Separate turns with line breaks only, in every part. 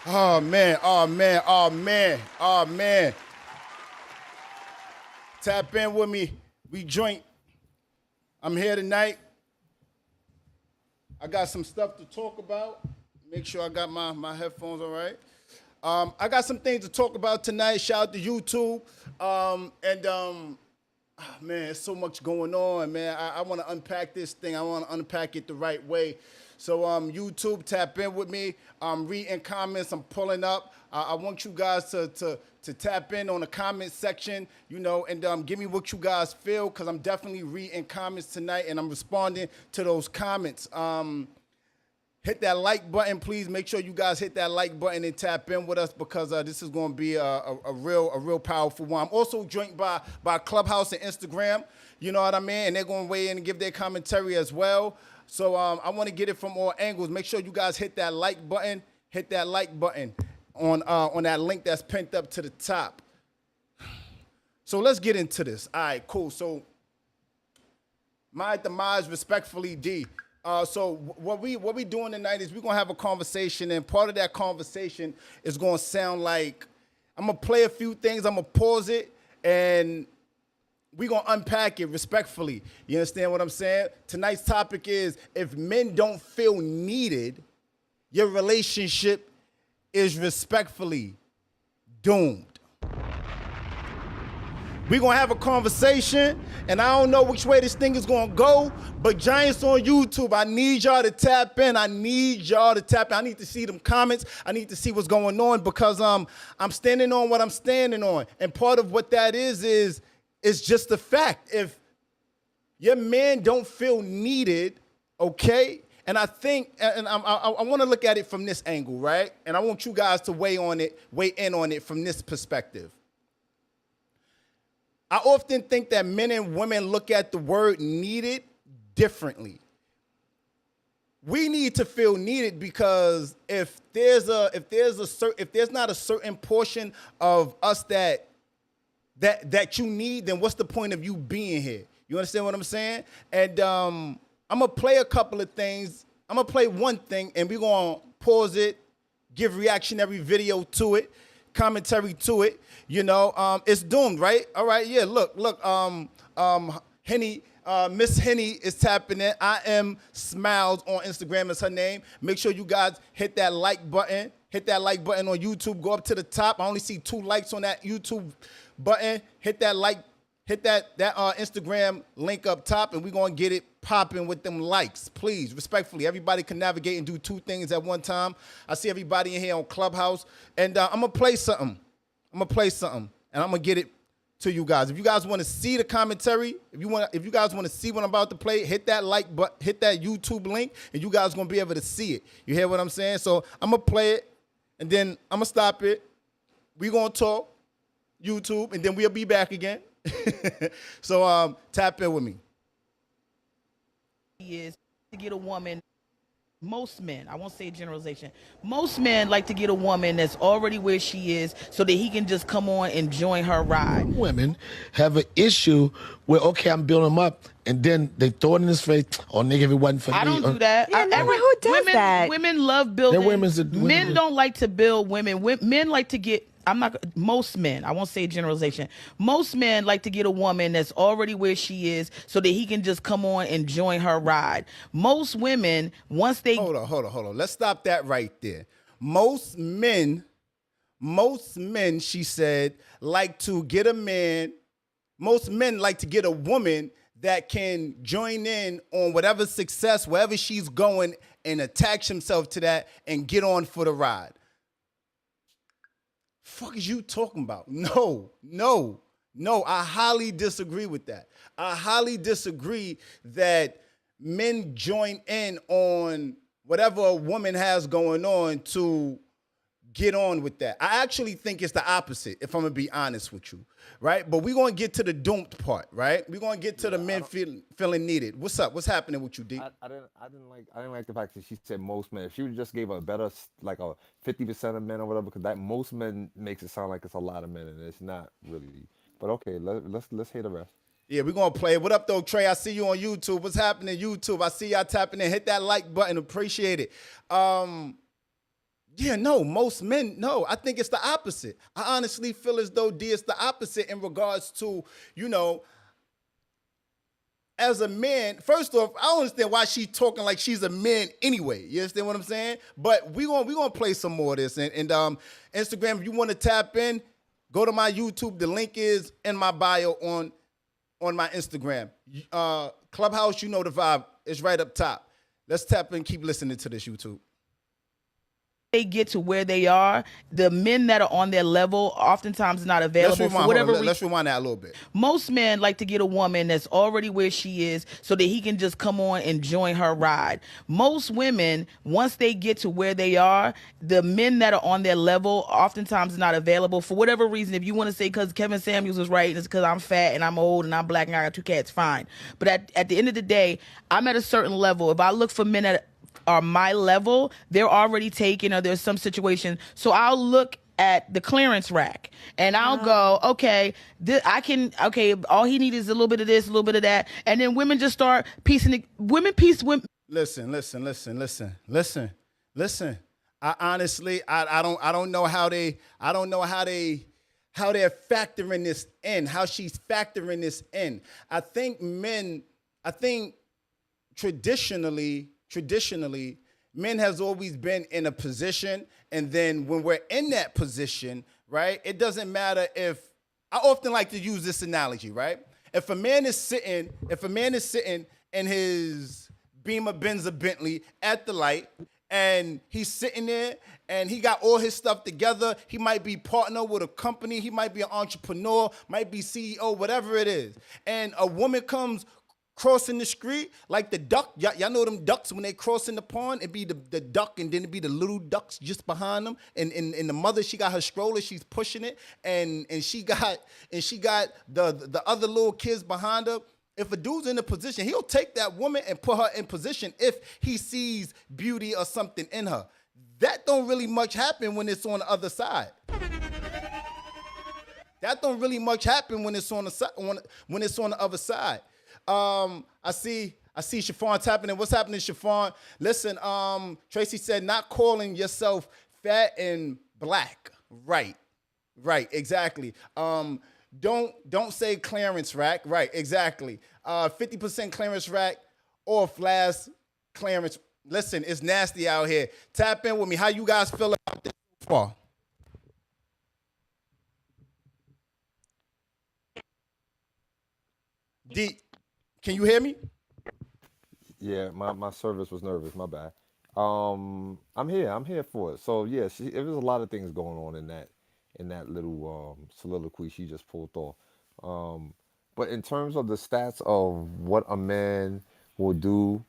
Oh man, oh man, oh man, oh man. Tap in with me. We joint. I'm here tonight. I got some stuff to talk about. Make sure I got my headphones all right. I got some things to talk about tonight. Shout out to YouTube. Man, there's so much going on, man. I want to unpack this thing. I want to unpack it the right way. So YouTube, tap in with me. Reading comments, I'm pulling up. I want you guys to tap in on the comment section, you know, and give me what you guys feel, because I'm definitely reading comments tonight, and I'm responding to those comments. Hit that like button, please. Make sure you guys hit that like button and tap in with us, because this is going to be a real powerful one. I'm also joined by Clubhouse and Instagram, you know what I mean? And they're going to weigh in and give their commentary as well. So I want to get it from all angles. Make sure you guys hit that like button. Hit that like button on that link that's pinned up to the top. So let's get into this. All right, cool. So my demise, respectfully, D. So what we doing tonight is we're gonna have a conversation, and part of that conversation is gonna sound like I'm gonna play a few things, I'm gonna pause it, and we're gonna unpack it respectfully. You understand what I'm saying? Tonight's topic is, if men don't feel needed, your relationship is respectfully doomed. We're going to have a conversation, and I don't know which way this thing is going to go, but Giants on YouTube, I need y'all to tap in. I need to see them comments. I need to see what's going on, because I'm standing on what I'm standing on. And part of what that is just the fact. If your man don't feel needed, okay? And I think, and I want to look at it from this angle, right? And I want you guys to weigh in on it from this perspective. I often think that men and women look at the word needed differently. We need to feel needed, because if there's not a certain portion of us that you need, then what's the point of you being here? You understand what I'm saying? And I'm gonna play a couple of things. I'm gonna play one thing, and we're gonna pause it, give reactionary video to it, commentary to it. You know, it's doomed, right? All right, yeah. Look. Henny, Miss Henny is tapping in. I am Smiles on Instagram is her name. Make sure you guys hit that like button. Hit that like button on YouTube. Go up to the top. I only see 2 likes on that YouTube button. Hit that like. Hit that Instagram link up top, and we're going to get it popping with them likes. Please, respectfully, everybody can navigate and do 2 things at one time. I see everybody in here on Clubhouse, and I'm going to play something. And I'm going to get it to you guys. If you guys want to see the commentary, if you guys want to see what I'm about to play, hit that like button, hit that YouTube link, and you guys going to be able to see it. You hear what I'm saying? So I'm going to play it, and then I'm going to stop it. We're going to talk YouTube, and then we'll be back again. So tap in with me.
Is to get a woman. Most men, I won't say generalization, most men like to get a woman that's already where she is, so that he can just come on and join her ride.
Women have an issue where, okay, I'm building them up, and then they throw it in his face, oh, nigga, if it wasn't for me.
I don't do that.
Yeah, who does that?
Women love building.
Women
men don't like to build women. Men like to get, most men, I won't say generalization. Most men like to get a woman that's already where she is, so that he can just come on and join her ride. Most women, once they...
Hold on. Let's stop that right there. Most men, she said, like to get a man. Most men like to get a woman that can join in on whatever success, wherever she's going, and attach himself to that and get on for the ride. Fuck is you talking about? No. I highly disagree with that. I highly disagree that men join in on whatever a woman has going on to get on with that. I actually think it's the opposite, if I'm gonna be honest with you, right? But we're gonna get to the doomed part, right? We're gonna get to the men feeling needed. What's up? What's happening with you, D?
I didn't like the fact that she said most men. If she just gave a better, like a 50% of men or whatever, because that most men makes it sound like it's a lot of men, and it's not really. But okay, let's hear the rest.
Yeah, we're gonna play. What up though, Trey? I see you on YouTube. What's happening, YouTube? I see y'all tapping in. Hit that like button. Appreciate it. Yeah, no, most men, no. I think it's the opposite. I honestly feel as though D, it's the opposite in regards to, you know, as a man, first off, I don't understand why she's talking like she's a man anyway. You understand what I'm saying? But we gonna play some more of this. And Instagram, if you want to tap in, go to my YouTube. The link is in my bio on my Instagram. Clubhouse, you know the vibe. It's right up top. Let's tap in, keep listening to this, YouTube.
They get to where they are, the men that are on their level oftentimes not available for whatever reason.
Let's rewind that a little bit.
Most men like to get a woman that's already where she is so that he can just come on and join her ride. Most women, once they get to where they are, the men that are on their level oftentimes not available for whatever reason. If you want to say because Kevin Samuels was right, it's because I'm fat and I'm old and I'm black and I got 2 cats, fine. But at the end of the day, I'm at a certain level. If I look for men that are my level, they're already taken or there's some situation. So I'll look at the clearance rack and I'll go, okay, all he needs is a little bit of this, a little bit of that. And then women just start piecing it. Women.
Listen. I honestly, I don't know how they're factoring this in, how she's factoring this in. I think traditionally, men has always been in a position, and then when we're in that position, right, it doesn't matter if, I often like to use this analogy, right? If a man is sitting in his Beamer, Benz, or Bentley at the light, and he's sitting there, and he got all his stuff together, he might be partner with a company, he might be an entrepreneur, might be CEO, whatever it is, and a woman comes crossing the street like the duck. Y'all know them ducks when they cross in the pond, it be the duck and then it be the little ducks just behind them. And the mother, she got her stroller, she's pushing it, and she got the other little kids behind her. If a dude's in a position, he'll take that woman and put her in position if he sees beauty or something in her. That don't really much happen when it's on the other side. That don't really much happen when it's on the other side. I see Chiffon tapping in. What's happening, Chiffon? Listen, Tracy said not calling yourself fat and black. Right, exactly. Don't say clearance rack. Right, exactly. 50% clearance rack or flash clearance. Listen, it's nasty out here. Tap in with me. How you guys feel about this so far? D, can you hear me?
Yeah, my service was nervous. My bad. I'm here for it. So yeah, it was a lot of things going on in that little soliloquy she just pulled off. But in terms of the stats of what a man will do,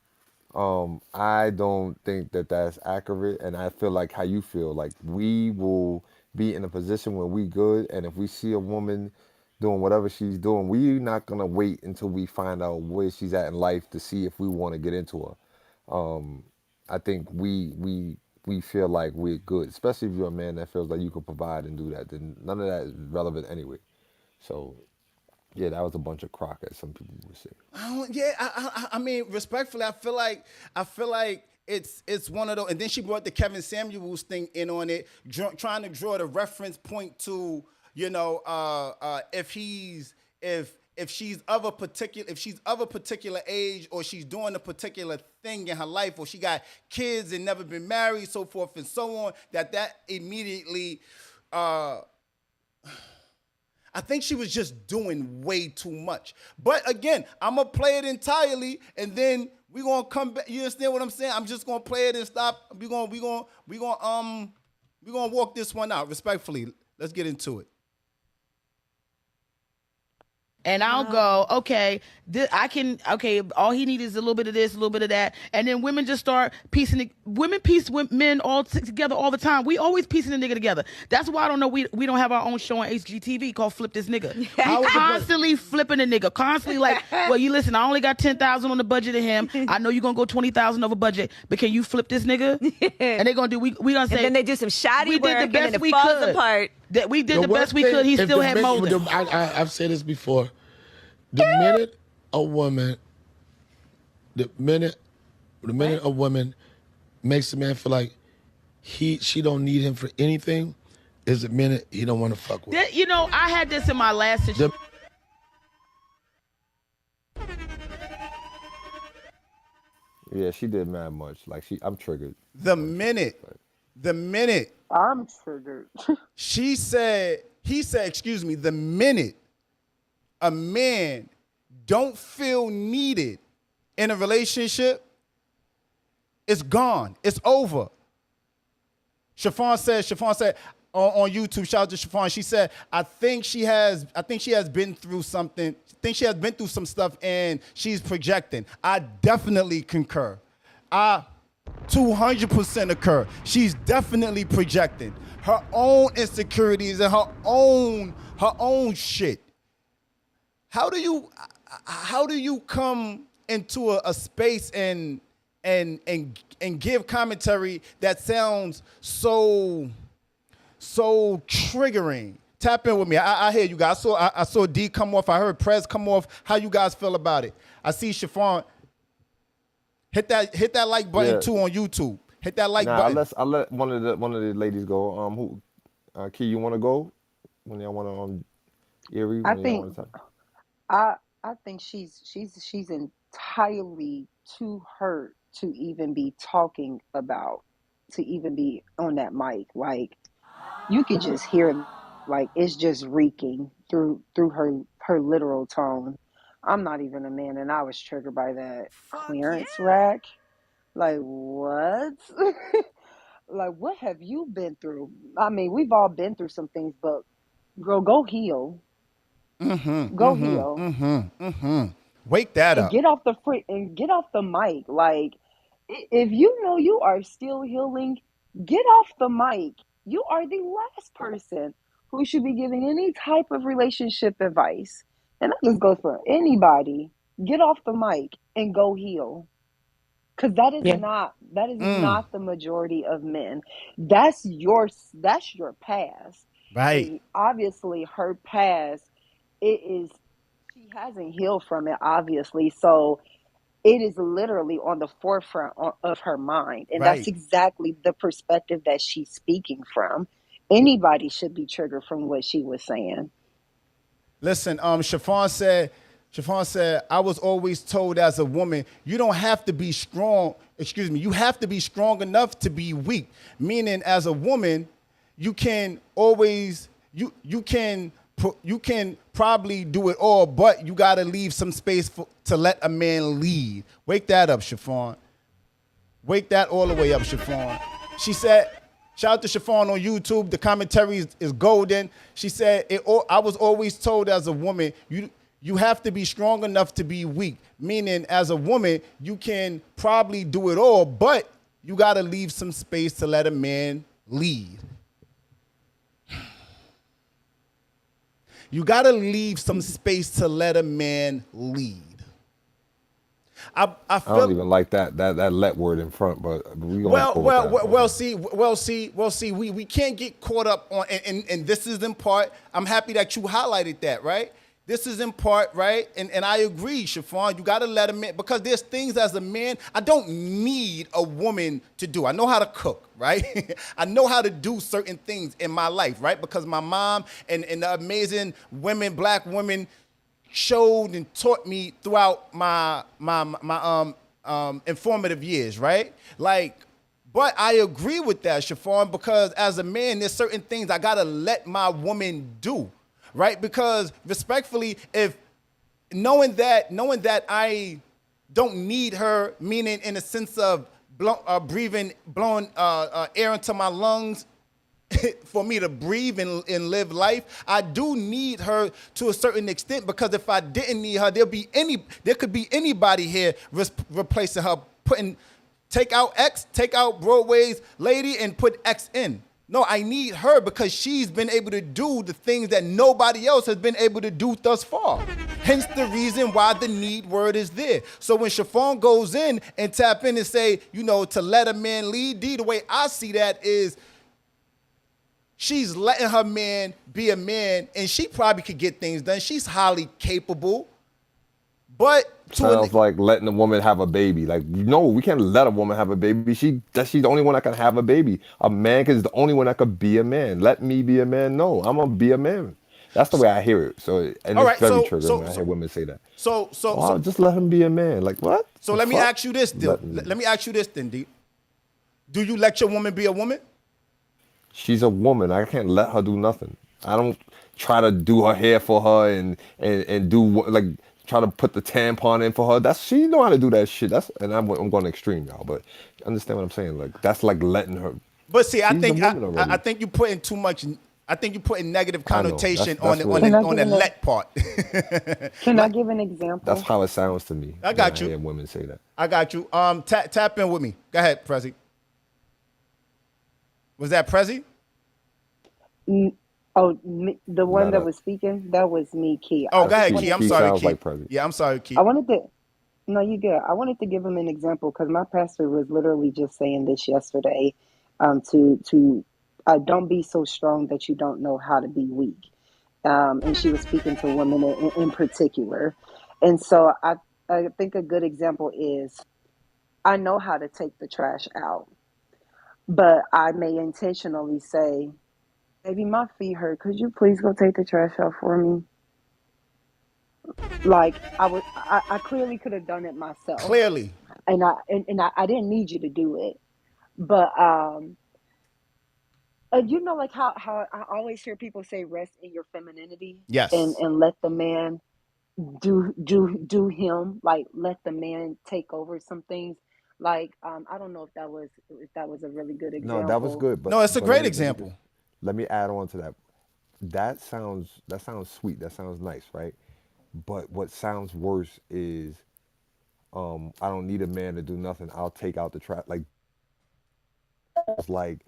I don't think that that's accurate, and I feel like how you feel. Like we will be in a position where we good, and if we see a woman doing whatever she's doing, we're not gonna wait until we find out where she's at in life to see if we want to get into her. I think we feel like we're good, especially if you're a man that feels like you can provide and do that. Then none of that is relevant anyway. So yeah, that was a bunch of crock, as some people would say.
I mean, respectfully, I feel like it's one of those. And then she brought the Kevin Samuels thing in on it, trying to draw the reference point to, you know, if she's of a particular age, or she's doing a particular thing in her life, or she got kids and never been married, so forth and so on, that immediately, I think she was just doing way too much. But again, I'm gonna play it entirely, and then we gonna come back. You understand what I'm saying? I'm just gonna play it and stop. We gonna walk this one out respectfully. Let's get into it.
And I'll go, okay, all he needs is a little bit of this, a little bit of that. And then women just start piecing it. Women piece men all together all the time. We always piecing a nigga together. That's why I don't know we don't have our own show on HGTV called Flip This Nigga. We constantly flipping a nigga. Constantly like, well, you listen, I only got 10,000 on the budget of him. I know you're going to go 20,000 over budget, but can you flip this nigga? And they're going to do, we going to say.
And then they do some shoddy
we
work
did the best
and then
we
it falls
could.
apart.
That we did the best we could. He still had molding.
I've said this before. The minute a woman makes a man feel like she don't need him for anything. Is the minute he don't want to fuck with.
You know, I had this in my last situation.
Yeah, she did mad much. Like I'm triggered.
The minute
I'm triggered.
he said, excuse me, the minute a man don't feel needed in a relationship, it's gone. It's over. Chiffon said on YouTube, shout out to Chiffon, she said, I think she has been through something. I think she has been through some stuff and she's projecting. I definitely concur. I 200% occur. She's definitely projecting her own insecurities and her own shit. How do you come into a space and give commentary that sounds so triggering? Tap in with me. I hear you guys. I saw D come off. I heard Prez come off. How you guys feel about it? I see Chiffon. Hit that like button too on YouTube. Hit that like button.
I'll let one of the ladies go. Key, you want to go? When y'all want to Erie?
I think I think she's entirely too hurt to even be talking about, to even be on that mic. Like, you could just hear, like, it's just reeking through her literal tone. I'm not even a man, and I was triggered by that clearance rack. Like, what? Like, what have you been through? I mean, we've all been through some things, but girl, go heal. Go heal.
Wake that
And
up.
get off the mic. Like, if you know you are still healing, get off the mic. You are the last person who should be giving any type of relationship advice. And that just goes for anybody. Get off the mic and go heal. Because that is not the majority of men. That's your past.
Right.
And obviously her past, she hasn't healed from it, obviously. So it is literally on the forefront of her mind. And
Right.
that's exactly the perspective that she's speaking from. Anybody should be triggered from what she was saying.
Listen, Chiffon said, I was always told as a woman, you don't have to be strong. Excuse me, you have to be strong enough to be weak. Meaning, as a woman, you can always, you can probably do it all, but you got to leave some space to let a man lead. Wake that up, Chiffon. Wake that all the way up, Chiffon. She said, shout out to Chiffon on YouTube. The commentary is golden. She said, I was always told as a woman, you have to be strong enough to be weak. Meaning, as a woman, you can probably do it all, but you got to leave some space to let a man lead. You got to leave some space to let a man lead. I
don't even like that let word in front, but we gonna
see. We can't get caught up on, and this is in part. I'm happy that you highlighted that, right? This is in part, right? And I agree, Chiffon. You got to let a man, because there's things as a man I don't need a woman to do. I know how to cook, right? I know how to do certain things in my life, right? Because my mom and the amazing women, black women, showed and taught me throughout my informative years, right? Like, but I agree with that, Chiffon, because as a man, there's certain things I gotta let my woman do, right? Because respectfully, if knowing that I don't need her, meaning in the sense of blowing air into my lungs, for me to breathe and live life, I do need her to a certain extent, because if I didn't need her, there could be anybody here replacing her, take out Broadway's lady and put X in. No, I need her because she's been able to do the things that nobody else has been able to do thus far. Hence the reason why the need word is there. So when Chiffon goes in and tap in and say, to let a man lead, the way I see that is, she's letting her man be a man, and she probably could get things done. She's highly capable. But to an
Sounds like letting a woman have a baby. Like, no, we can't let a woman have a baby. She's the only one that can have a baby. A man is the only one that could be a man. Let me be a man. No, I'm gonna be a man. That's the way I hear it. So, and
all
it's
right,
very triggering when I hear women say that.
so so
Oh,
so
I'll just let him be a man. Like what?
so
The
let me
fuck?
ask you this, dude.
Let me.
Let me ask you this then, D. Do you let your woman be a woman?
She's a woman. I can't let her do nothing. I don't try to do her hair for her and do like try to put the tampon in for her. That's she know how to do that shit. That's and I'm going extreme, y'all. But understand what I'm saying? Like that's like letting her.
But see, I
She's a
think
woman already.
I think you putting too much. I think you putting negative
I know.
connotation
That's
on
what
the
Can I
on
give
the
an
let part.
Can I give an
that's
example?
how it sounds to me.
I
when
got
I
you.
hear women say that.
I got you. Tap in with me. Go ahead, Prezi. Was that Prezi?
Mm, Oh, the one
Let
that
her.
was speaking, that was me, Key.
Oh,
I
go
That's
just
ahead,
Key.
Key.
wanted
I'm
Key
to,
sorry,
sounds
Key.
like President.
Yeah, I'm sorry,
I
Key.
wanted to, no, you good. I wanted to give him an example because my pastor was literally just saying this yesterday, to don't be so strong that you don't know how to be weak. And she was speaking to women in particular. And so I think a good example is I know how to take the trash out, but I may intentionally say, baby, my feet hurt. Could you please go take the trash out for me? Like I clearly could have done it myself,
Clearly,
and I didn't need you to do it. But you know, like how I always hear people say, rest in your femininity,
yes.
and let the man do him, like let the man take over some things. Like I don't know if that was a really good
No, that was
example.
good.
No, it's a
But
great
let me just
example.
let me add on to that. That sounds sweet. That sounds nice, right? But what sounds worse is I don't need a man to do nothing. I'll take out the trash. Like it's like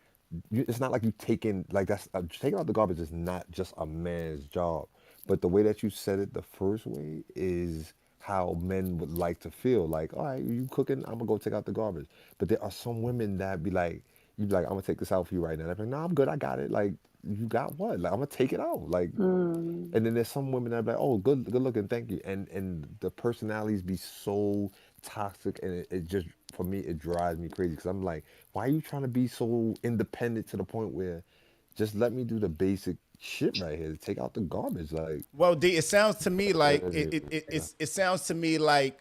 it's not like you taking like that's taking out the garbage is not just a man's job. But the way that you said it the first way is how men would like to feel. Like, all right, you cooking? I'm gonna go take out the garbage. But there are some women that be like, you be like, I'm gonna take this out for you right now. They're like, no, I'm good. I got it. Like, you got what? Like, I'm gonna take it out. Like,
Mm,
and then there's some women that be like, oh, good looking, thank you. And the personalities be so toxic, and it just for me it drives me crazy because I'm like, why are you trying to be so independent to the point where just let me do the basic shit right here, take out the garbage, like.
Well, D, it sounds to me like
Yeah,
it sounds to me like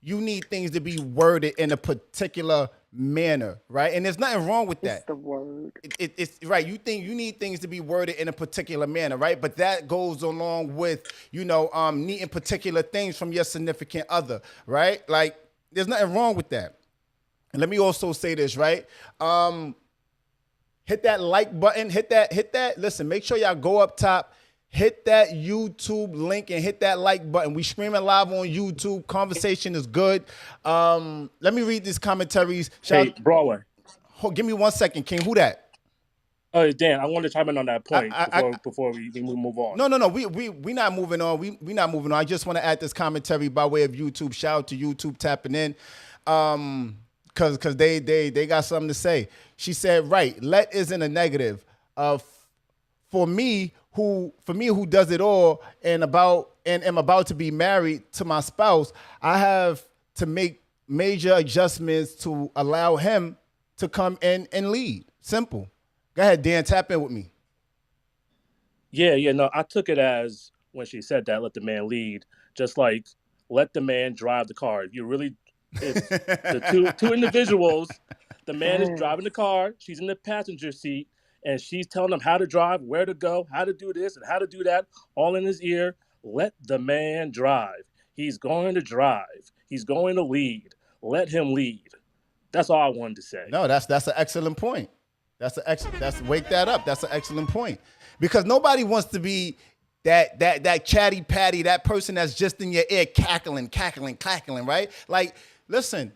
you need things to be worded in a particular manner, right? And there's nothing wrong with
it's
that.
the word.
It's right. You think you need things to be worded in a particular manner, right? But that goes along with needing particular things from your significant other, right? Like there's nothing wrong with that. And let me also say this, right? Hit that like button, hit that. Listen, make sure y'all go up top, hit that YouTube link and hit that like button. We streaming live on YouTube. Conversation is good. Let me read these commentaries.
Hey, Broadway.
Give me 1 second, King. Who that?
Oh, Dan, I wanted to chime in on that
I,
point
I, I,
before we move on.
no. We not moving on. We not moving on. I just want to add this commentary by way of YouTube. Shout out to YouTube tapping in. Cause they got something to say. She said, right, let isn't a negative. For me who does it all and am about to be married to my spouse, I have to make major adjustments to allow him to come in and lead. Simple. Go ahead, Dan, tap in with me.
Yeah, no, I took it as when she said that, let the man lead, just like let the man drive the car. If the two individuals, the man is
Yes.
driving the car, she's in the passenger seat, and she's telling him how to drive, where to go, how to do this and how to do that, all in his ear. Let the man drive. He's going to drive. He's going to lead. Let him lead. That's all I wanted to say.
No, that's an excellent point. That's wake that up. That's an excellent point. Because nobody wants to be that chatty patty, that person that's just in your ear cackling, right? Like, listen,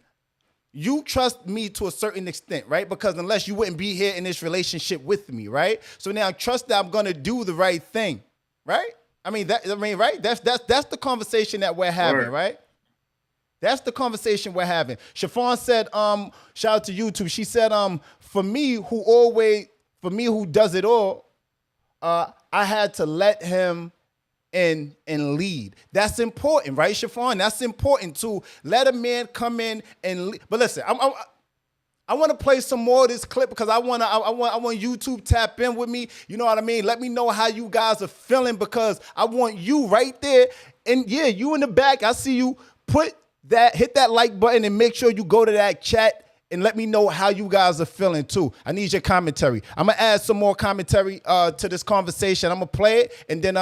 you trust me to a certain extent, right? Because unless you wouldn't be here in this relationship with me, right? So now trust that I'm gonna do the right thing, right? Right? That's the conversation that we're having,
Word.
right? That's the conversation we're having. Chiffon said, shout out to YouTube. She said, for me who does it all, I had to let him and lead. That's important, right, Chiffon? That's important to let a man come in and lead. But listen, I want to play some more of this clip because I want YouTube tap in with me. You know what I mean? Let me know how you guys are feeling because I want you right there. And yeah, you in the back. I see you. Hit that like button and make sure you go to that chat and let me know how you guys are feeling too. I need your commentary. I'm gonna add some more commentary to this conversation. I'm gonna play it and then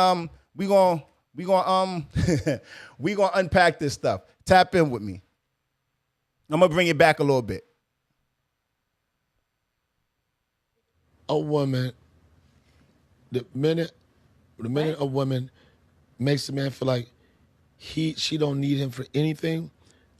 we gonna we gonna unpack this stuff. Tap in with me. I'm gonna bring it back a little bit.
A woman, the minute a woman makes a man feel like she don't need him for anything,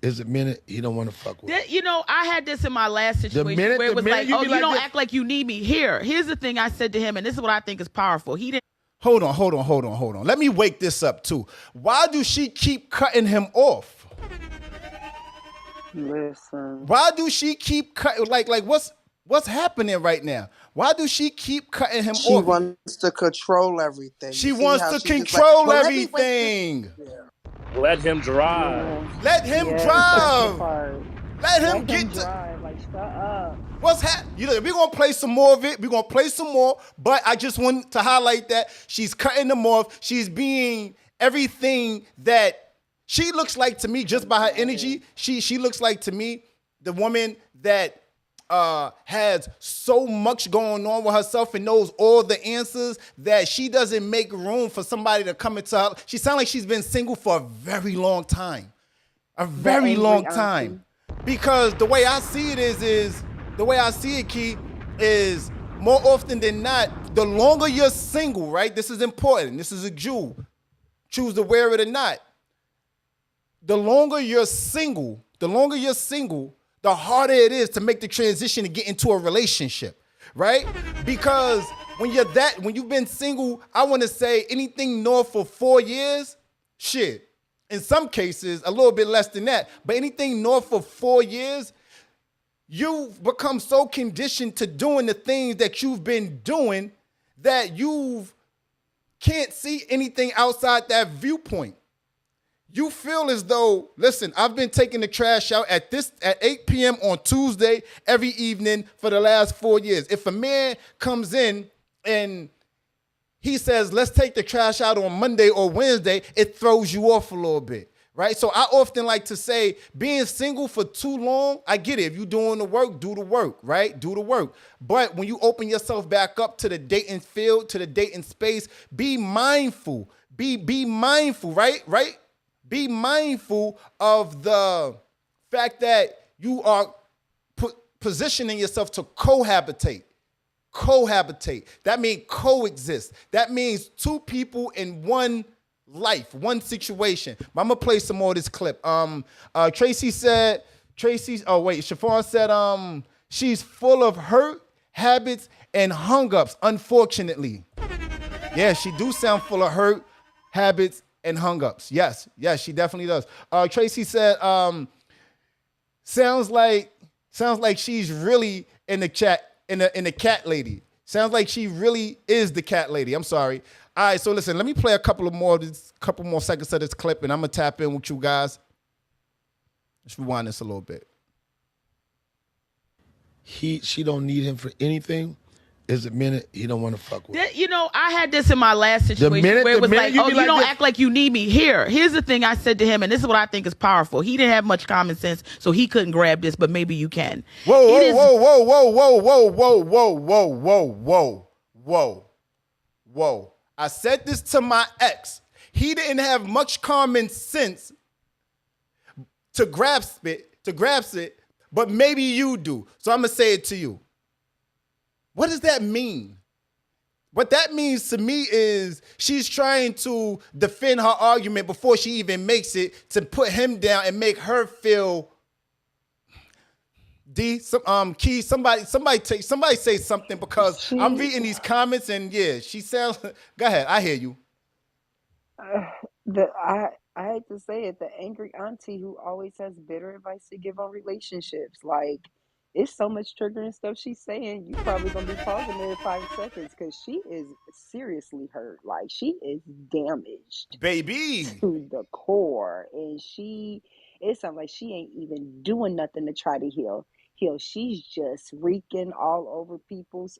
is the minute he don't want to fuck with.
I had this in my last situation where it was like, oh, you don't act like you need me. Here's the thing I said to him, and this is what I think is powerful. He didn't.
Hold on. Let me wake this up too. Why do she keep cutting him off?
Listen.
Why do she keep cutting? Like what's happening right now? Why do she keep cutting him off?
She wants to control everything.
She wants to control
like,
everything.
Let him drive.
Let him drive. Let him get to.
Drive. Like, shut up.
What's happening? We're going to play some more of it. We're going to play some more. But I just want to highlight that she's cutting them off. She's being everything that she looks like to me just by her energy. She looks like to me the woman that has so much going on with herself and knows all the answers that she doesn't make room for somebody to come into her. She sounds like she's been single for a very long time. A very long time. Because the way I see it is the way I see it, Key, is more often than not, the longer you're single, right? This is important. This is a jewel. Choose to wear it or not. The longer you're single, the harder it is to make the transition to get into a relationship, right? Because when you've been single, I want to say anything north of 4 years, shit. In some cases, a little bit less than that, but anything north of 4 years, you've become so conditioned to doing the things that you've been doing that you can't see anything outside that viewpoint. You feel as though, listen, I've been taking the trash out at 8 p.m. on Tuesday every evening for the last 4 years. If a man comes in and he says, let's take the trash out on Monday or Wednesday, it throws you off a little bit, right? So I often like to say, being single for too long, I get it. If you're doing the work, do the work, right? Do the work. But when you open yourself back up to the dating field, to the dating space, be mindful. Be mindful, right? Be mindful of the fact that you are positioning yourself to cohabitate. That means coexist. That means two people in one life, one situation. But I'm gonna play some more of this clip. Chiffon said, she's full of hurt, habits, and hung-ups, unfortunately. Yeah, she do sound full of hurt, habits, and hung-ups. Yes, she definitely does. Tracy said, sounds like she's really in the chat, in the cat lady. Sounds like she really is the cat lady. I'm sorry. All right, so listen, let me play a couple more seconds of this clip, and I'm gonna tap in with you guys. Let's rewind this a little bit.
She don't need him for anything. Is the minute he don't want to fuck with.
I had this in my last situation where it was like, oh, you don't act like you need me. Here's the thing I said to him, and this is what I think is powerful. He didn't have much common sense, so he couldn't grab this, but maybe you can.
Whoa. I said this to my ex. He didn't have much common sense to grasp it, but maybe you do. So I'm gonna say it to you. What does that mean? What that means to me is she's trying to defend her argument before she even makes it to put him down and make her feel. Key, somebody say something because I'm reading these comments and yeah, she sounds. Go ahead, I hear you.
I hate to say it, the angry auntie who always has bitter advice to give on relationships. Like, It's so much triggering stuff she's saying. You probably gonna be pausing every 5 seconds because she is seriously hurt. Like she is damaged
Baby.
to the core, and it sounds like she ain't even doing nothing to try to heal. She's just reeking all over people's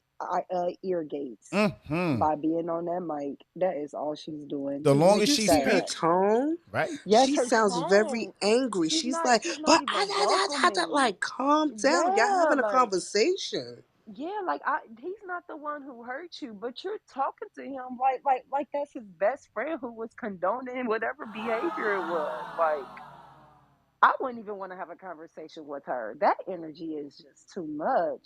ear gates
Hmm.
by being on that mic. That is all she's doing.
The
It's
Did
longest
you
she
see her
sad.
speak,
tone?
right?
Yes,
She
her
sounds very
tone.
angry. She's like,
She's not
but
even welcoming.
like, calm down. Y'all
Yeah,
having a
like
conversation.
yeah, like he's not the one who hurt you, but you're talking to him like that's his best friend who was condoning whatever behavior it was. Like I wouldn't even want to have a conversation with her. That energy is just too much.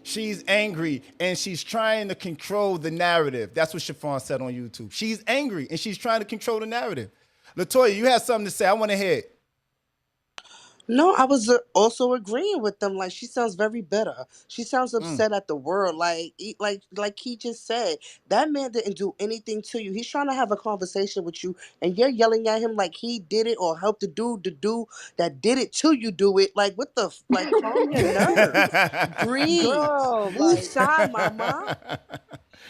She's angry and she's trying to control the narrative. That's what Chiffon said on YouTube. She's angry and she's trying to control the narrative. Latoya, you had something to say. I want to hear it.
No, I was also agreeing with them. Like she sounds very bitter. She sounds upset at the world. Like he just said, that man didn't do anything to you. He's trying to have a conversation with you, and you're yelling at him like he did it or helped the dude that did it to you do it. Like what the like? Calm your nerves. Breathe.
Girl,
Move
like
side, mama.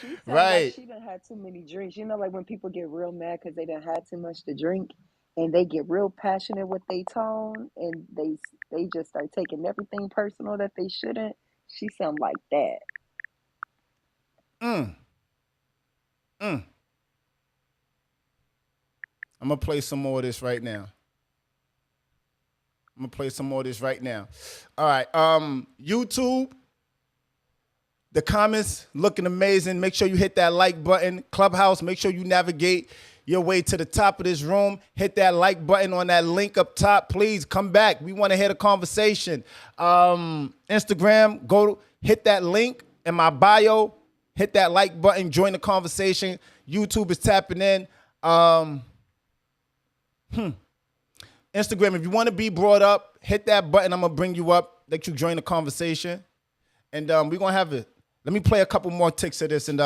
she sounds like
Right.
she done had too many drinks. You know, like when people get real mad because they done had too much to drink, and they get real passionate with their tone, and they just start taking everything personal that they shouldn't. She sound like that.
Mm. Mm. I'm going to play some more of this right now. All right. YouTube, the comments looking amazing. Make sure you hit that like button. Clubhouse, make sure you navigate your way to the top of this room. Hit that like button on that link up top. Please come back. We want to hear the conversation. Instagram, hit that link in my bio. Hit that like button. Join the conversation. YouTube is tapping in. Instagram, if you want to be brought up, hit that button. I'm going to bring you up, let you join the conversation. And we're going to have it. Let me play a couple more ticks of this and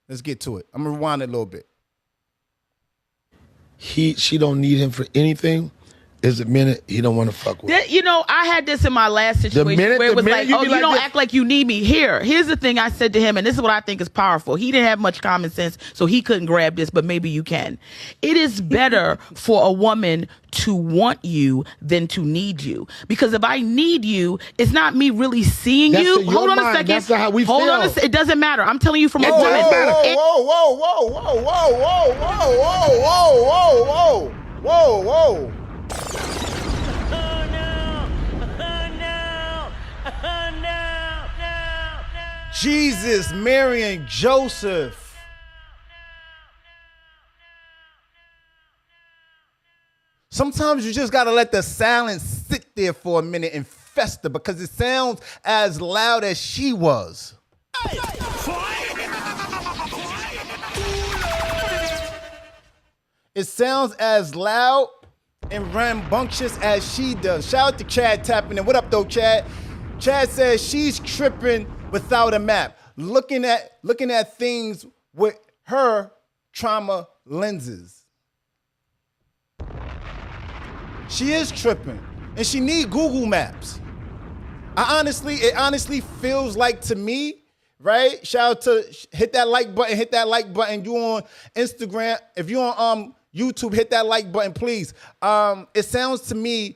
let's get to it. I'm going to rewind it a little bit.
She don't need him for anything. Is the minute he don't want to fuck with.
You know, I had this in my last situation where it was like, oh, you don't act like you need me. Here's the thing I said to him, and this is what I think is powerful. He didn't have much common sense, so he couldn't grab this, but maybe you can. It is better for a woman to want you than to need you. Because if I need you, it's not me really seeing you. Hold on a second.
That's not how we feel.
Hold on a second. It doesn't matter. I'm telling you from a woman.
Whoa. Jesus, Mary, and Joseph. Sometimes you just got to let the silence sit there for a minute and fester because it sounds as loud as she was. It sounds as loud and rambunctious as she does. Shout out to Chad tapping in. What up, though, Chad? Chad says she's tripping without a map, looking at things with her trauma lenses. She is tripping, and she need Google Maps. It honestly feels like to me, right? Shout out to hit that like button. You on Instagram? If you on YouTube, hit that like button, please. It sounds to me.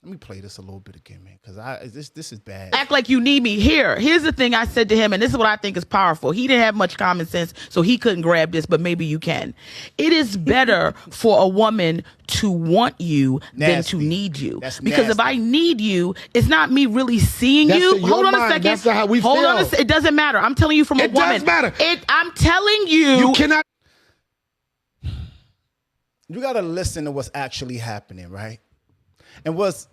Let me play this a little bit again, man, because this is bad.
Act like you need me. Here's the thing I said to him, and this is what I think is powerful. He didn't have much common sense, so he couldn't grab this, but maybe you can. It is better for a woman to want you than to need you.
That's
because
nasty.
if I need you, it's not me really seeing you. Hold on a second.
That's not how we
Hold
feel.
on a second. It doesn't matter. I'm telling you from a
It
woman.
does matter.
I'm telling you.
You cannot.
You got to listen to what's actually happening, right? And what's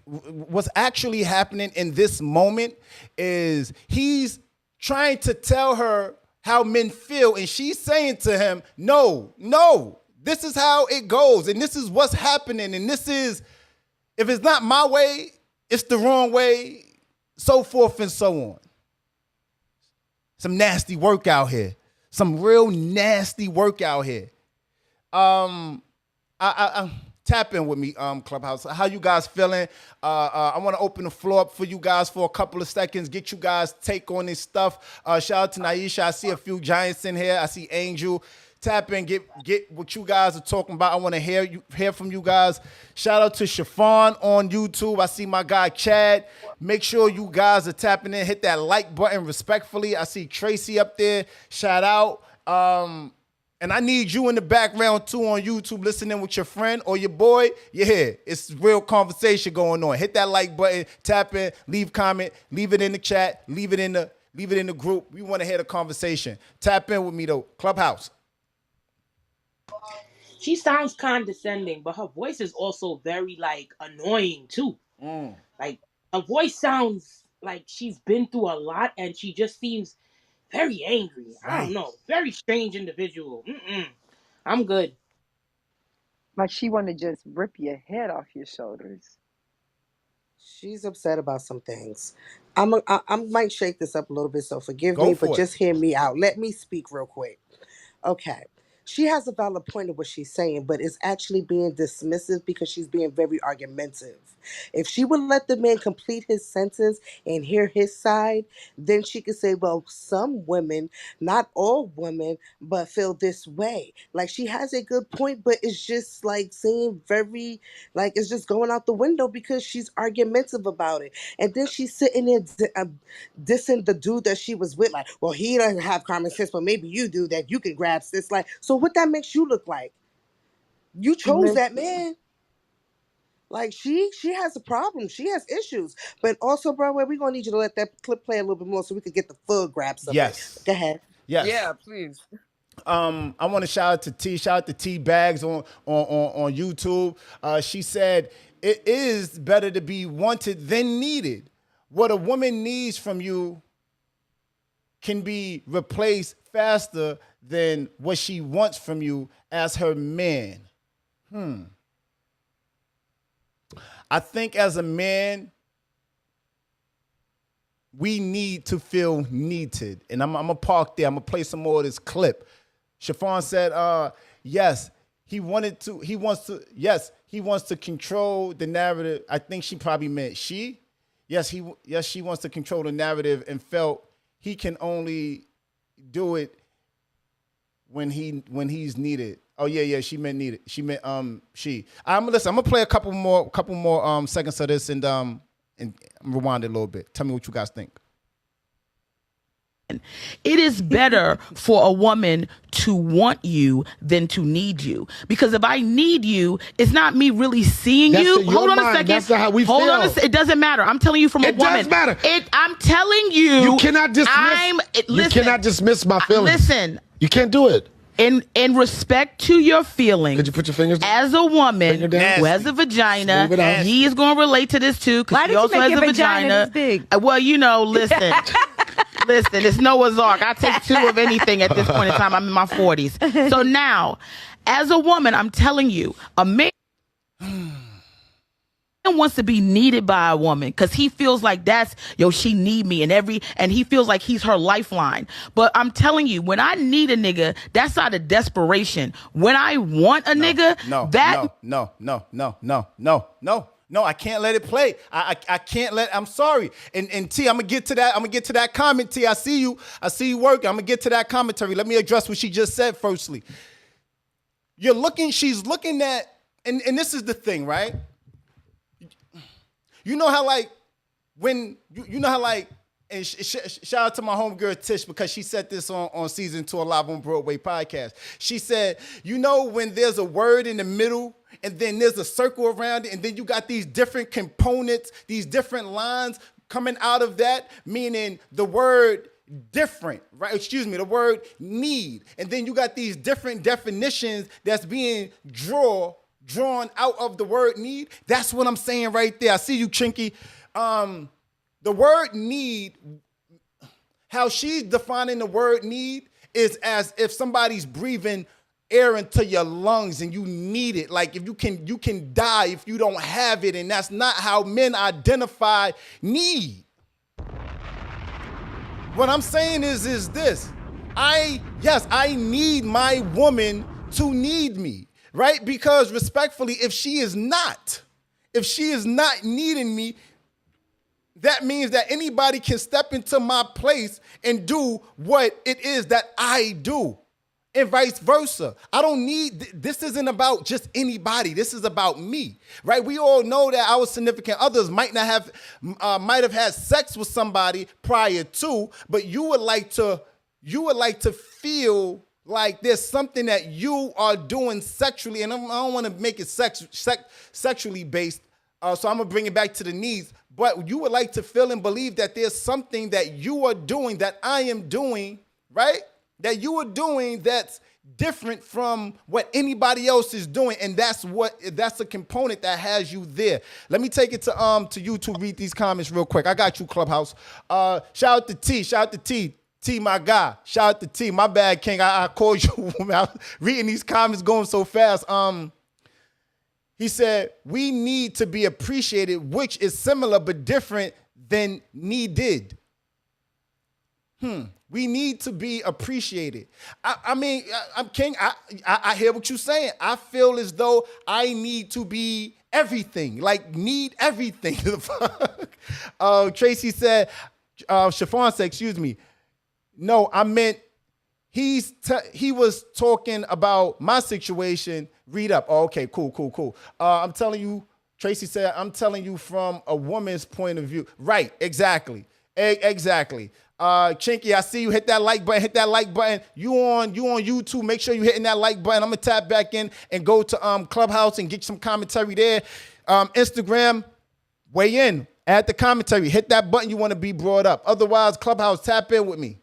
actually happening in this moment is he's trying to tell her how men feel, and she's saying to him, no, this is how it goes, and this is what's happening, and this is, if it's not my way, it's the wrong way, so forth and so on. Some nasty work out here. Some real nasty work out here. tap in with me, Clubhouse. How you guys feeling? I want to open the floor up for you guys for a couple of seconds. Get you guys take on this stuff. Shout out to Naisha. I see a few giants in here. I see Angel. Tap in, get what you guys are talking about. I want to hear from you guys. Shout out to Chiffon on YouTube. I see my guy Chad. Make sure you guys are tapping in. Hit that like button respectfully. I see Tracy up there. Shout out. And I need you in the background too on YouTube, listening with your friend or your boy. Yeah, it's real conversation going on. Hit that like button, tap in, leave comment, leave it in the chat, leave it in the group. We want to hear the conversation. Tap in with me though. Clubhouse.
She sounds condescending, but her voice is also very like annoying too. Like her voice sounds like she's been through a lot, and she just seems very angry. I don't know, very strange individual. I'm good.
Like she want to just rip your head off your shoulders.
She's upset about some things. I might shake this up a little bit, so forgive
Go
me,
for
but
it.
just hear me out. Let me speak real quick. Okay. She has a valid point of what she's saying, but it's actually being dismissive because she's being very argumentative. If she would let the man complete his sentence and hear his side, then she could say, well, some women, not all women, but feel this way. Like she has a good point, but it's just like saying very, like it's just going out the window because she's argumentative about it. And then she's sitting there dissing the dude that she was with, like, well, he doesn't have common sense, but maybe you do, that you can grab this. Like, so what that makes you look like? You chose that man. Like she has a problem. She has issues. But also, Broadway, we're gonna need you to let that clip play a little bit more so we could get the full grabs of
Yes.
it. Go ahead.
Yes.
Yeah, please.
I want to shout out to T. Shout out to T Bags on YouTube. She said it is better to be wanted than needed. What a woman needs from you can be replaced faster than what she wants from you as her man. I think as a man, we need to feel needed. And I'm going to park there. I'm going to play some more of this clip. Chiffon said, yes, he wants to control the narrative. I think she probably meant she. Yes, she wants to control the narrative and felt he can only do it when he's needed. Oh yeah, she meant needed. She meant she. I'm gonna play a couple more seconds of this and rewind it a little bit. Tell me what you guys think.
It is better for a woman to want you than to need you. Because if I need you, it's not me really seeing
That's
you.
in your
Hold on a
mind.
second.
That's not how we
Hold
feel.
on a second. It doesn't matter. I'm telling you from a
It
woman.
does matter.
I'm telling you.
You cannot dismiss.
Listen,
you cannot dismiss my feelings.
Listen.
You can't do it.
In respect to your feelings,
Could you put your fingers down?
as a woman
Finger down.
who has a vagina,
Smooth it out.
he is going to relate to this too
Why
because he
did you
also
make
has
your
a
vagina
vagina.
this big?
Well, listen. Listen, it's Noah's Ark. I take two of anything at this point in time. I'm in my 40s. So now, as a woman, I'm telling you, a man wants to be needed by a woman because he feels like she need me and he feels like he's her lifeline. But I'm telling you, when I need a nigga, that's out of desperation. When I want a nigga,
No, I can't let it play. I can't let. I'm sorry. And T, I'm gonna get to that. I'm gonna get to that comment. T, I see you working. I'm gonna get to that commentary. Let me address what she just said. Firstly, she's looking at, and this is the thing, right? You know how like when you know how like, and shout out to my homegirl Tish because she said this on season 2 of Live on Broadway podcast. She said, when there's a word in the middle and then there's a circle around it and then you got these different components, these different lines coming out of that, meaning the word different, right? Excuse me, the word need. And then you got these different definitions that's being drawn out of the word need. That's what I'm saying right there. I see you, Chinky. The word need, how she's defining the word need is as if somebody's breathing air into your lungs and you need it. Like if you can die if you don't have it, and that's not how men identify need. What I'm saying is this. I need my woman to need me. right? Because respectfully, if she is not needing me, that means that anybody can step into my place and do what it is that I do. And vice versa. I don't need, this isn't about just anybody. This is about me, right? We all know that our significant others might have had sex with somebody prior to, but you would like to feel like there's something that you are doing sexually, and I don't want to make it sexually based, so I'm going to bring it back to the needs, but you would like to feel and believe that there's something that you are doing, that I am doing, right? That you are doing that's different from what anybody else is doing, and that's a component that has you there. Let me take it to you to read these comments real quick. I got you, Clubhouse. Shout out to T, my guy. Shout out to T. My bad, King. I called you. I was reading these comments going so fast. He said, we need to be appreciated, which is similar but different than needed. We need to be appreciated. I mean, I'm King. I hear what you're saying. I feel as though I need to be everything, like need everything. Tracy said, Chiffon said, excuse me. No, I meant he was talking about my situation. Read up. Oh, okay, cool. I'm telling you, Tracy said, I'm telling you from a woman's point of view. Right, exactly. Exactly. Chinky, I see you hit that like button. You on YouTube. Make sure you're hitting that like button. I'm gonna tap back in and go to Clubhouse and get some commentary there. Instagram, weigh in. Add the commentary. Hit that button you want to be brought up. Otherwise, Clubhouse, tap in with me.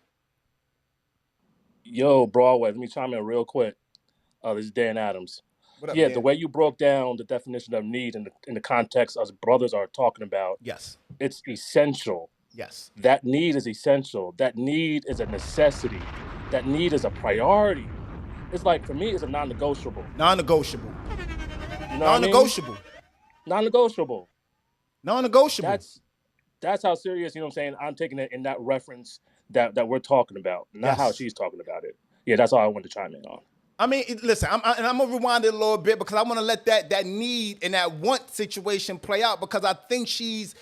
Yo, Broadway, let me chime in real quick. This is Dan Adams.
What up,
Dan?
Dan?
The way you broke down the definition of need in the context us brothers are talking about,
Yes.
it's essential.
Yes.
That need is essential. That need is a necessity. That need is a priority. It's like, for me, it's a non-negotiable.
Non-negotiable.
You know
Non-negotiable.
what I mean? Non-negotiable.
Non-negotiable.
That's how serious, you know what I'm saying, I'm taking it in that reference that we're talking about, not how she's talking about it. Yeah, that's all I wanted to chime in on.
I mean, listen, I'm gonna rewind it a little bit because I want to let that need and that want situation play out, because I think she's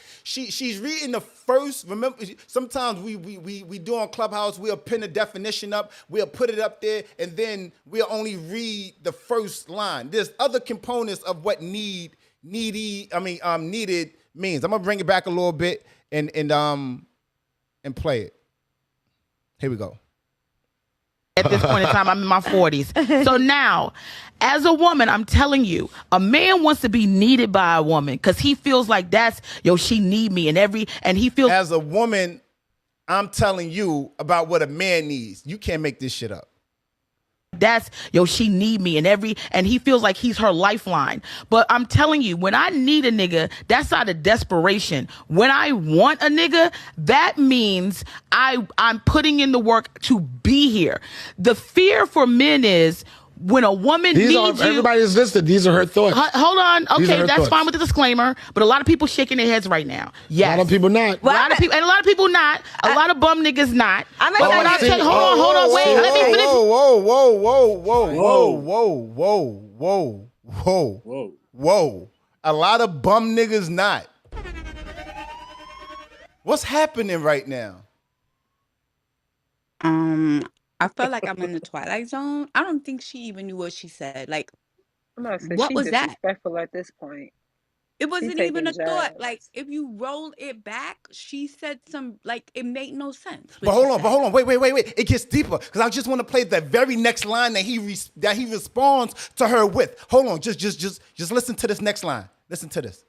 reading the first. Remember, sometimes we do on Clubhouse, we'll pin the definition up, we'll put it up there, and then we'll only read the first line. There's other components of what needed means. I'm gonna bring it back a little bit and play it. Here we go.
At this point in time, I'm in my 40s. So now, as a woman, I'm telling you, a man wants to be needed by a woman because he feels like she need me, and he feels.
As a woman, I'm telling you about what a man needs. You can't make this shit up.
She need me, and he feels like he's her lifeline. But I'm telling you, when I need a nigga, that's out of desperation. When I want a nigga, that means I'm putting in the work to be here. The fear for men is when a woman needs you.
Everybody is listed. These are her thoughts.
Hold on. Okay, that's
thoughts.
fine with the disclaimer. But a lot of people shaking their heads right now. Yes.
A lot of people not.
A lot of people not. A lot of bum niggas not.
I'm
But when I say, hold on, wait, let me finish.
Whoa. A lot of bum niggas not. What's happening right now?
I feel like I'm in the Twilight Zone. I don't think she even knew what she said. Like,
I'm gonna say
what
she's
was that?
disrespectful at this point.
It wasn't
taking
even a thought. Like,
jabs.
if you roll it back, she said it made no sense.
But hold on, wait. It gets deeper because I just want to play the very next line that he responds to her with. Hold on, just listen to this next line. Listen to this.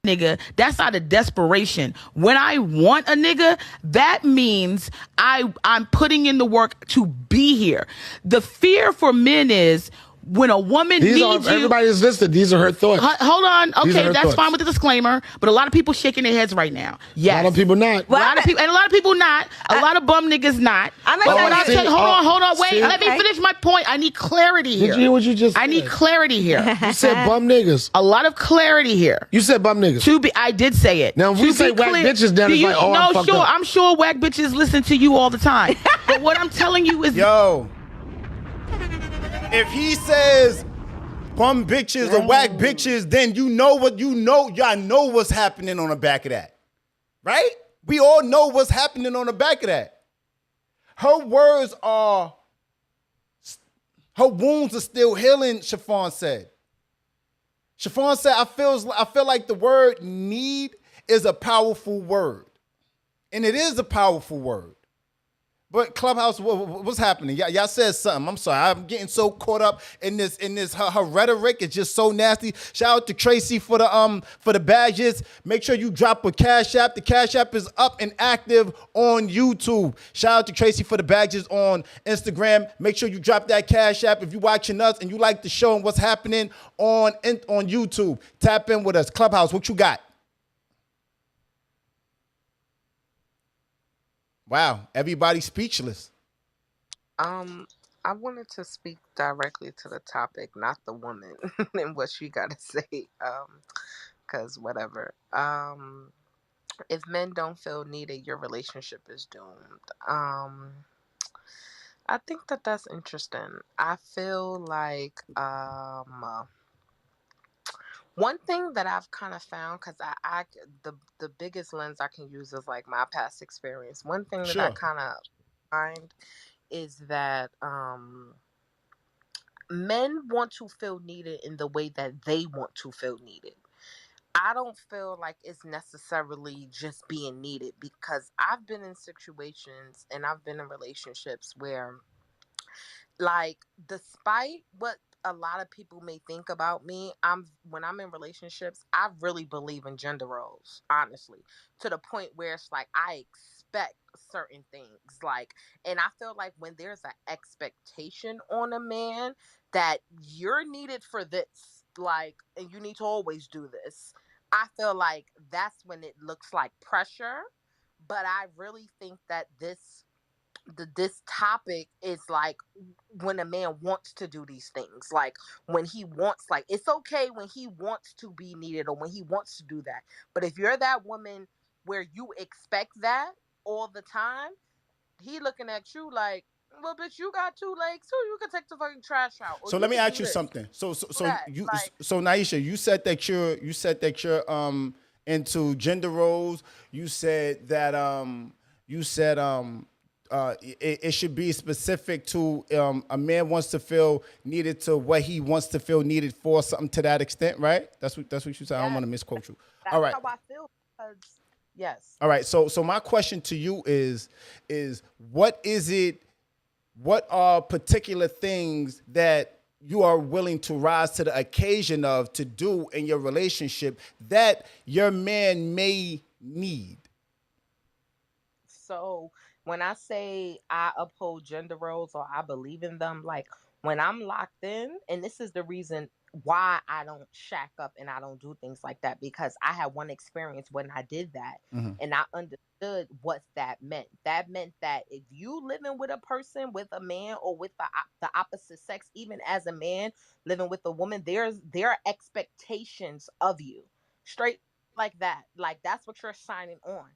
Nigga, that's out of desperation. When I want a nigga, that means I'm putting in the work to be here. The fear for men is when a woman needs you.
Everybody is listed. These are her thoughts.
Hold on. Okay, that's
thoughts.
fine with the disclaimer. But a lot of people shaking their heads right now. Yes.
A lot of people not.
A lot of people not. A lot of bum niggas not. But when I say, hold on, wait. Let me finish my point. I need clarity here.
Did you hear what you just said?
I need clarity here.
You said bum niggas.
A lot of clarity here.
You said bum niggas.
I did say it.
Now, if we say whack bitches, then it's like, oh, I'm fucked up.
I'm sure whack bitches listen to you all the time. But what I'm telling you is...
Yo. If he says bum bitches or whack bitches, then you know what you know. Y'all know what's happening on the back of that, right? We all know what's happening on the back of that. Her words are, her wounds are still healing, Chiffon said. Chiffon said, I feel like the word need is a powerful word. And it is a powerful word. But Clubhouse, what's happening? Y'all said something. I'm sorry. I'm getting so caught up in this. Her rhetoric is just so nasty. Shout out to Tracy for the badges. Make sure you drop a Cash App. The Cash App is up and active on YouTube. Shout out to Tracy for the badges on Instagram. Make sure you drop that Cash App if you're watching us and you like the show and what's happening on YouTube. Tap in with us. Clubhouse, what you got? Wow, everybody's speechless.
I wanted to speak directly to the topic, not the woman, and what she got to say. Cause whatever. If men don't feel needed, your relationship is doomed. I think that that's interesting. I feel like one thing that I've kind of found, because the biggest lens I can use is like my past experience. One thing that I
Sure.
kind of find is that men want to feel needed in the way that they want to feel needed. I don't feel like it's necessarily just being needed, because I've been in situations and I've been in relationships where, like, despite what a lot of people may think about me, when I'm in relationships, I really believe in gender roles, honestly, to the point where it's like I expect certain things, like, and I feel like when there's an expectation on a man that you're needed for this, like, and you need to always do this, I feel like that's when it looks like pressure. But I really think that this topic is like when a man wants to do these things, like when he wants, like, it's okay when he wants to be needed or when he wants to do that. But if you're that woman where you expect that all the time, he looking at you like, well, bitch, you got two legs too, you can take the fucking trash out, or
So
you
let me
could
ask
do
you
this,
something.
do that, like.
So Naisha, you said that you're into gender roles. You said that it should be specific to a man wants to feel needed to what he wants to feel needed for, something to that extent, right? That's what you said. I don't want
Yes,
to misquote you. All
that's
right.
how I feel, because yes.
All right. So my question to you is what are particular things that you are willing to rise to the occasion of to do in your relationship that your man may need?
So when I say I uphold gender roles or I believe in them, like when I'm locked in, and this is the reason why I don't shack up and I don't do things like that, because I had one experience when I did that and I understood what that meant. That meant that if you living with a person, with a man, or with the opposite sex, even as a man living with a woman, there are expectations of you. Straight like that. Like that's what you're signing on.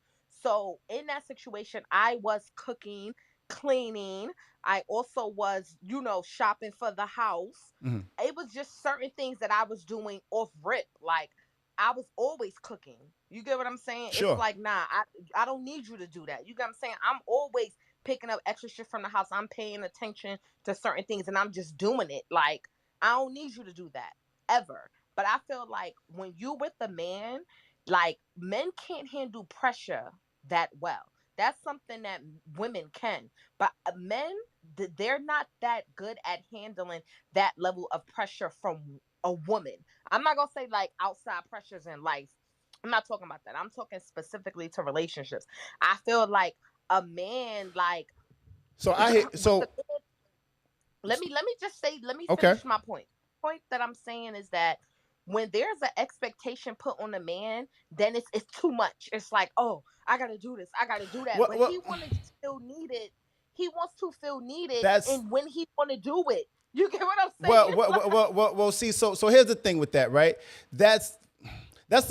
So in that situation, I was cooking, cleaning. I also was, shopping for the house.
Mhm.
It was just certain things that I was doing off rip. Like I was always cooking. You get what I'm saying? It's
Sure.
like, nah, I don't need you to do that. You get what I'm saying? I'm always picking up extra shit from the house. I'm paying attention to certain things and I'm just doing it. Like I don't need you to do that ever. But I feel like when you with a man, like men can't handle pressure that well. That's something that women can, but men, they're not that good at handling that level of pressure from a woman. I'm not gonna say like outside pressures in life. I'm not talking about that. I'm talking specifically to relationships. I feel like a man, like
So I hear
with the
so
let me
okay.
finish my point. Point that I'm saying is that when there's an expectation put on a man, then it's too much. It's like, oh, I gotta do this, I gotta do that.
What
But
what
he wanted to feel needed. He wants to feel needed,
that's
and when he want to do it, you get what I'm saying?
See, so here's the thing with that, right? That's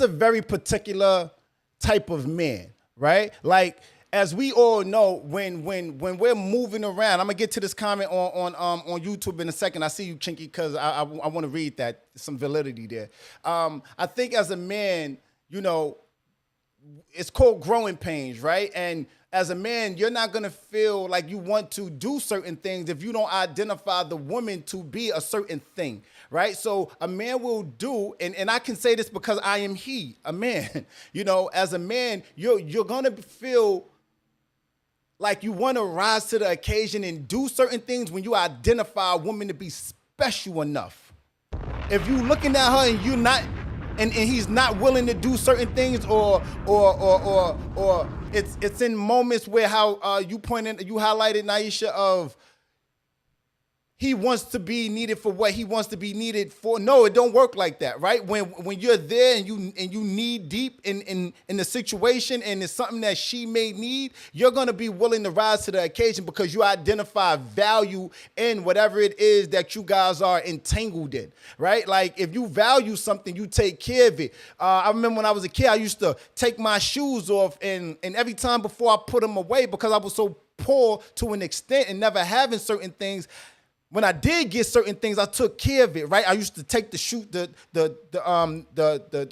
a very particular type of man, right? Like as we all know, when we're moving around, I'm gonna get to this comment on YouTube in a second. I see you, Chinky, because I want to read that, some validity there. I think as a man, you know, it's called growing pains, right? And as a man, you're not gonna feel like you want to do certain things if you don't identify the woman to be a certain thing, right? So a man will do, and I can say this because I am a man. You know, as a man, you're gonna feel like you want to rise to the occasion and do certain things when you identify a woman to be special enough. If you looking at her and you're not, and he's not willing to do certain things, or it's in moments where how you highlighted, Naisha, of he wants to be needed for what he wants to be needed for. No, it don't work like that, right? When you're there and you need deep in the situation, and it's something that she may need, you're gonna be willing to rise to the occasion because you identify value in whatever it is that you guys are entangled in, right? Like if you value something, you take care of it. I remember when I was a kid, I used to take my shoes off, and every time before I put them away, because I was so poor to an extent and never having certain things. When I did get certain things, I took care of it, right? I used to take the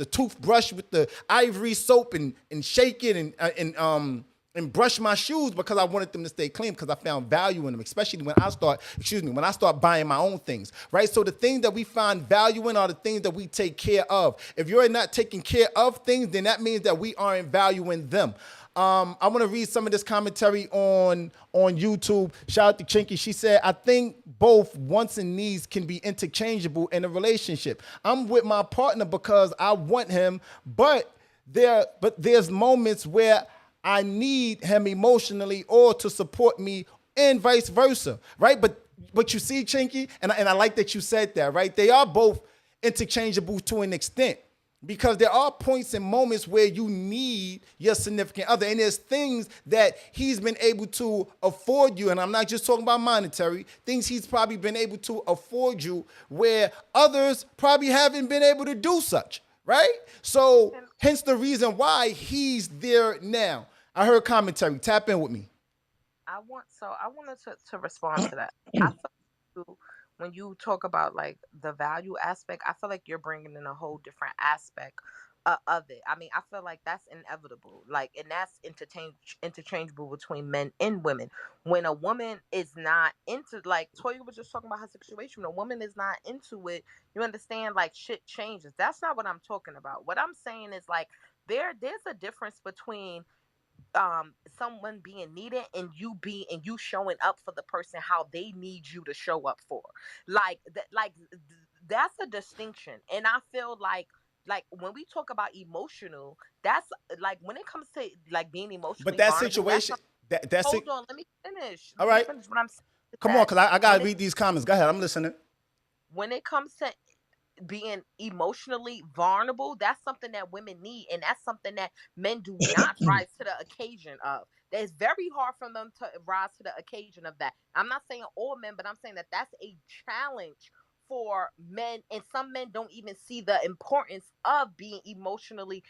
toothbrush with the ivory soap and shake it and brush my shoes because I wanted them to stay clean, because I found value in them, especially when I start buying my own things, right? So the things that we find value in are the things that we take care of. If you're not taking care of things, then that means that we aren't valuing them. I want to read some of this commentary on YouTube. Shout out to Chinky. She said, I think both wants and needs can be interchangeable in a relationship. I'm with my partner because I want him, but there's moments where I need him emotionally or to support me, and vice versa, right? But you see, Chinky, and I like that you said that, right? They are both interchangeable to an extent. Because there are points and moments where you need your significant other. And there's things that he's been able to afford you. And I'm not just talking about monetary. Things he's probably been able to afford you where others probably haven't been able to do such, right? So hence the reason why he's there now. I heard commentary. Tap in with me.
I wanted to respond to that. I feel when you talk about like the value aspect, I feel like you're bringing in a whole different aspect of it. I mean, I feel like that's inevitable, like, and that's interchangeable between men and women. When a woman is not into, like Toya was just talking about her situation, when a woman is not into it, you understand, like shit changes. That's not what I'm talking about. What I'm saying is like there's a difference between someone being needed and you showing up for the person how they need you to show up for, that's a distinction. And I feel like when we talk about emotional, that's like when it comes to like being emotionally
But that
vulnerable,
situation,
hold on, let me finish.
All right.
Finish what I'm saying.
Come on, because I got to read these comments. Go ahead. I'm listening.
When it comes to being emotionally vulnerable, that's something that women need, and that's something that men do not rise to the occasion of. It's very hard for them to rise to the occasion of that. I'm not saying all men, but I'm saying that that's a challenge for men, and some men don't even see the importance of being emotionally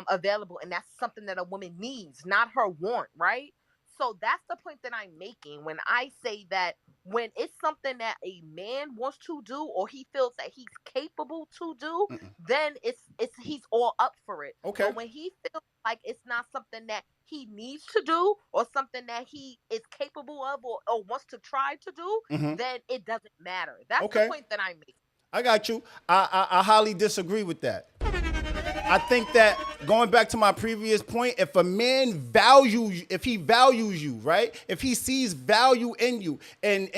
available, and that's something that a woman needs, not her want, right? So that's the point that I'm making when I say that when it's something that a man wants to do or he feels that he's capable to do, then it's he's all up for it.
Okay.
But when he feels like it's not something that he needs to do or something that he is capable of or wants to try to do, then it doesn't matter. That's the point that I'm making.
I got you. I highly disagree with that. I think that going back to my previous point, if a man values you, right? If he sees value in you and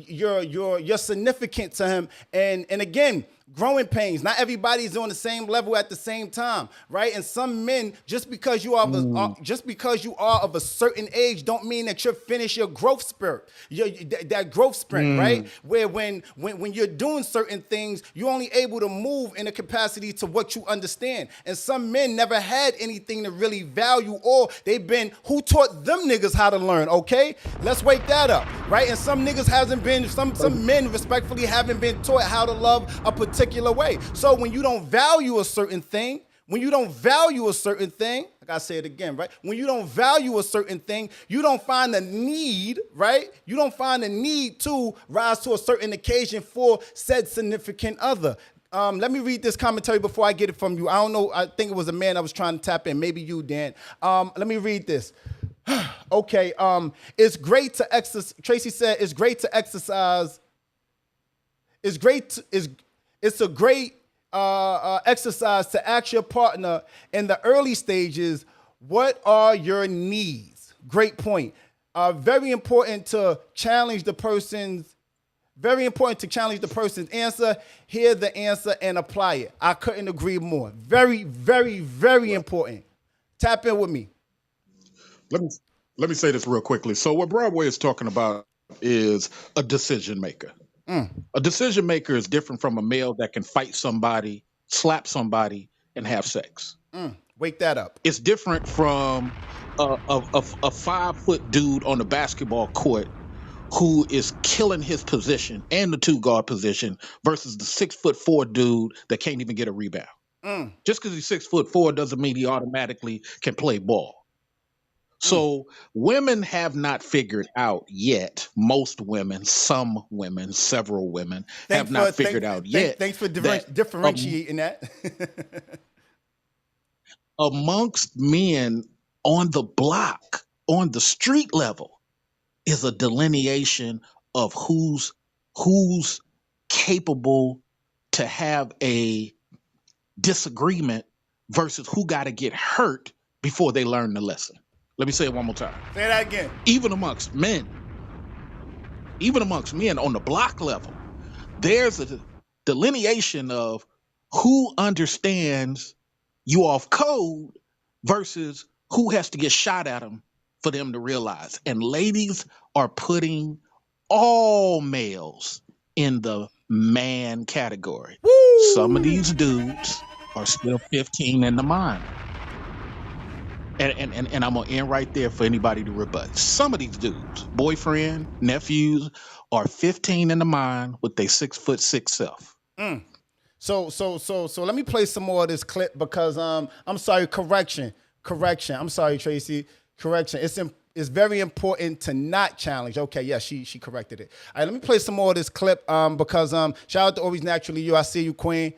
you're significant to him, and again, growing pains. Not everybody's on the same level at the same time, right? And some men, just because you are of a certain age, don't mean that you're finished your growth spurt, that growth sprint, right? Where when you're doing certain things, you're only able to move in a capacity to what you understand. And some men never had anything to really value, or they've been who taught them niggas how to learn. Okay, let's wake that up, right? And some niggas hasn't been. Some men respectfully haven't been taught how to love a particular way. So when you don't value a certain thing, I gotta say it again, right? When you don't value a certain thing, you don't find the need, right? You don't find the need to rise to a certain occasion for said significant other. Let me read this commentary before I get it from you. I don't know. I think it was a man that was trying to tap in. Maybe you, Dan. Let me read this. Okay. It's great to exercise. Tracy said it's great to exercise. It's a great exercise to ask your partner in the early stages, what are your needs? Great point. Very important to challenge the person's answer, hear the answer, and apply it. I couldn't agree more. Very, very, very important. Tap in with me.
Let me let me say this real quickly. So what Broadway is talking about is a decision maker. A decision maker is different from a male that can fight somebody, slap somebody, and have sex.
Wake that up.
It's different from a 5 foot dude on the basketball court who is killing his position and the two guard position versus the 6'4" dude that can't even get a rebound. Just because he's 6'4" doesn't mean he automatically can play ball. So women have not figured out yet. Most women, some women, several women have not figured out yet.
Thanks for
that
differentiating that.
amongst men on the block, on the street level, is a delineation of who's capable to have a disagreement versus who got to get hurt before they learn the lesson. Let me say it one more time.
Say that again.
Even amongst men on the block level, there's a delineation of who understands you off code versus who has to get shot at them for them to realize. And ladies are putting all males in the man category.
Woo!
Some of these dudes are still 15 in the mind. And I'm gonna end right there for anybody to rebut. Some of these dudes, boyfriend, nephews, are 15 in the mind with their 6'6" self.
So let me play some more of this clip because I'm sorry, correction. I'm sorry, Tracy. Correction. It's very important to not challenge. Okay, yeah, she corrected it. All right, let me play some more of this clip because shout out to Always Naturally You. I see you, Queen.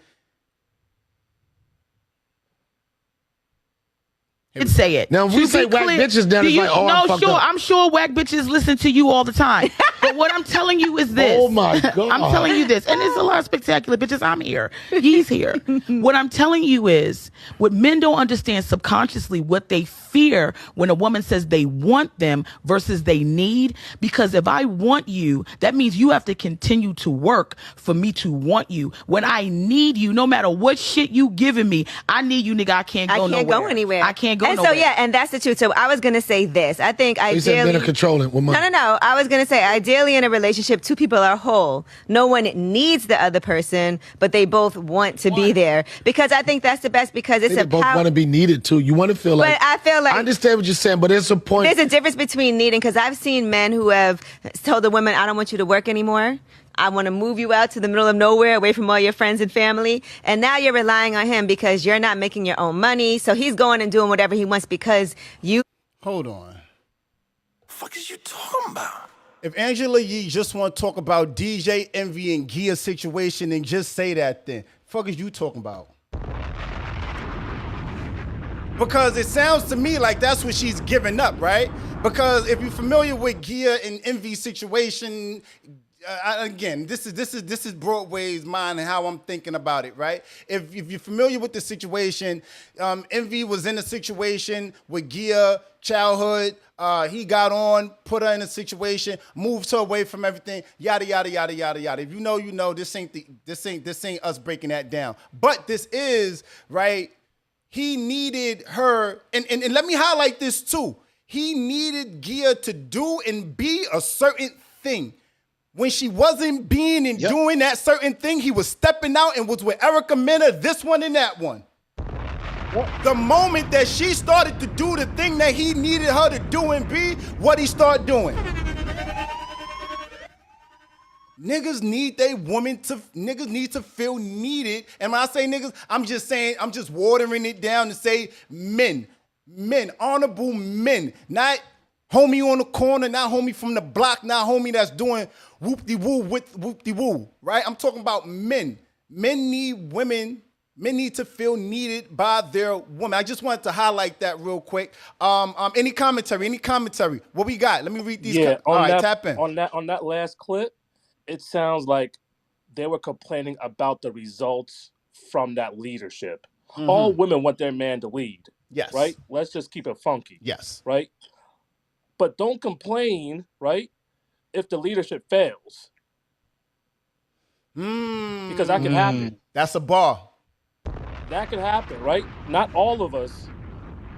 Say it.
Now, if we say whack bitches, then it's like, oh, I'm fucked up.
I'm sure whack bitches listen to you all the time. But what I'm telling you is this.
Oh, my God.
I'm telling you this. And there's a lot of spectacular bitches. I'm here. He's here. What I'm telling you is what men don't understand subconsciously, what they fear when a woman says they want them versus they need. Because if I want you, that means you have to continue to work for me to want you. When I need you, no matter what shit you giving me, I need you, nigga. I can't go nowhere. I can't go
and
nowhere.
So, yeah, and that's the truth. So I was going to say this. I think ideally...
You said men are controlling with money.
No. I was going to say, ideally in a relationship, two people are whole. No one needs the other person, but they both want to be there. Because I think that's the best, because it's
they both want to be needed, too. You want to feel like...
But I feel like...
I understand what you're saying, but there's a point...
There's a difference between needing, because I've seen men who have told the women, I don't want you to work anymore. I want to move you out to the middle of nowhere, away from all your friends and family. And now you're relying on him because you're not making your own money. So he's going and doing whatever he wants because you...
Hold on.
The fuck is you talking about?
If Angela Yee just want to talk about DJ Envy and Gia's situation, then just say that then. Fuck is you talking about? Because it sounds to me like that's what she's giving up, right? Because if you're familiar with Gia and Envy's situation... again, this is Broadway's mind and how I'm thinking about it, right? If you're familiar with the situation, Envy was in a situation with Gia, childhood. He got on, put her in a situation, moved her away from everything, yada yada yada yada yada. If you know, you know. This ain't us breaking that down. But this is right. He needed her, and let me highlight this too. He needed Gia to do and be a certain thing. When she wasn't being and doing that certain thing, he was stepping out and was with Erica Mena, this one and that one. The moment that she started to do the thing that he needed her to do and be, what he started doing? Niggas need niggas need to feel needed. And when I say niggas, I'm just watering it down to say men. Men, honorable men, not homie on the corner, not homie from the block, not homie that's doing whoop-de-woo with whoop-de-woo, right? I'm talking about men. Men need women. Men need to feel needed by their woman. I just wanted to highlight that real quick. Any commentary? Any commentary? What we got? Let me read these.
Yeah,
All
on
right,
that
tap in.
on that last clip, it sounds like they were complaining about the results from that leadership. All women want their man to lead,
Yes.
right? Let's just keep it funky,
Yes.
right? But don't complain, right, if the leadership fails, because that could happen.
That's a bar.
That could happen, right? Not all of us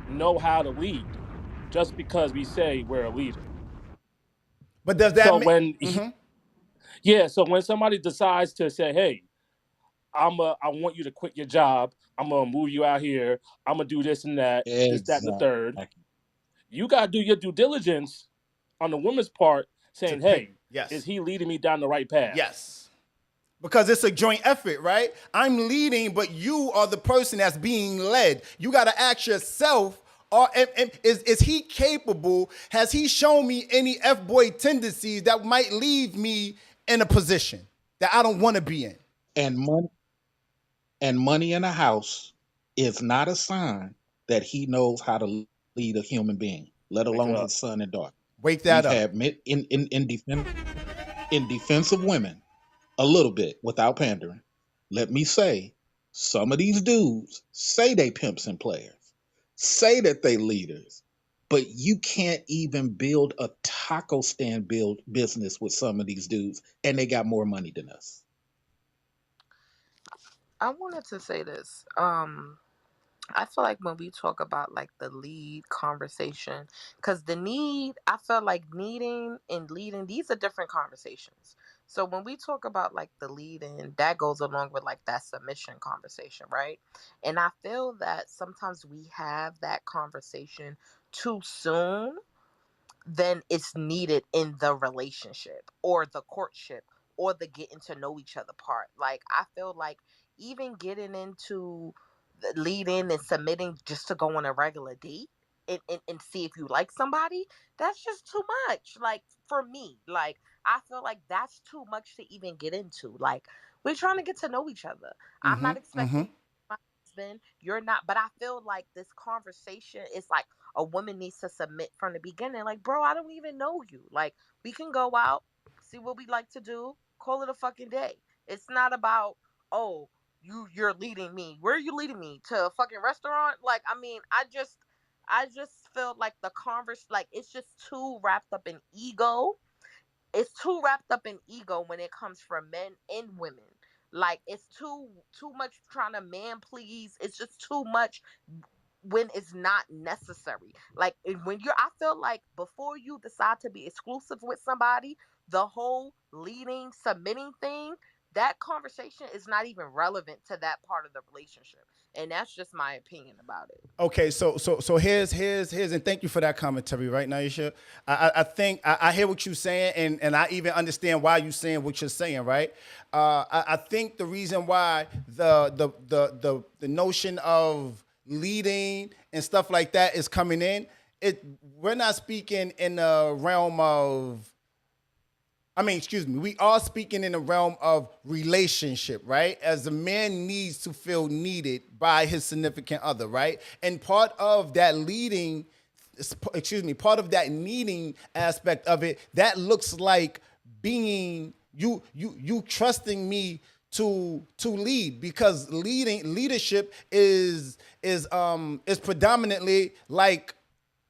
know how to lead just because we say we're a leader.
But does that
So
mean?
so when somebody decides to say, "Hey, I want you to quit your job. I'm gonna move you out here. I'm gonna do this and that, this, that, and the third,"
Exactly.
you gotta do your due diligence on the woman's part,
To
saying,
pick.
"Hey, is
Yes.
he leading me down the right path?"
Yes. Because it's a joint effort, right? I'm leading, but you are the person that's being led. You got to ask yourself, is he capable? Has he shown me any F-boy tendencies that might leave me in a position that I don't want to be in?
And money in a house is not a sign that he knows how to lead a human being, let
Wake
alone
up.
his son and daughter.
Wake that
We've
up.
had in defense of women a little bit without pandering. Let me say, some of these dudes say they pimps and players, say that they leaders, but you can't even build a taco stand build business with some of these dudes, and they got more money than us.
I wanted to say this. I feel like when we talk about like the lead conversation, because the need, I feel like needing and leading, these are different conversations. So when we talk about like the leading, that goes along with like that submission conversation, right? And I feel that sometimes we have that conversation too soon than it's needed in the relationship or the courtship or the getting to know each other part. Like I feel like even getting into the leading and submitting just to go on a regular date and see if you like somebody, that's just too much. Like for me, like I feel like that's too much to even get into. Like we're trying to get to know each other. I'm not expecting my husband, you're not, but I feel like this conversation is like a woman needs to submit from the beginning. Like, bro, I don't even know you. Like, we can go out, see what we like to do, call it a fucking day. It's not about, oh, you're leading me. Where are you leading me? To a fucking restaurant? Like, I mean, I just feel like the converse, like it's just too wrapped up in ego. It's too wrapped up in ego when it comes from men and women. Like it's too much trying to man please. It's just too much when it's not necessary. Like when you're, I feel like before you decide to be exclusive with somebody, the whole leading, submitting thing, that conversation is not even relevant to that part of the relationship. And that's just my opinion about it.
Okay, so here's and thank you for that commentary, right, Naisha. I think I hear what you're saying, and I even understand why you're saying what you're saying, right? I think the reason why the notion of leading and stuff like that is coming in, we're not speaking in the realm of, excuse me, we are speaking in the realm of relationship, right? As a man needs to feel needed by his significant other, right? And part of that leading, part of that needing aspect of it, that looks like being you trusting me to lead, because leadership is predominantly like,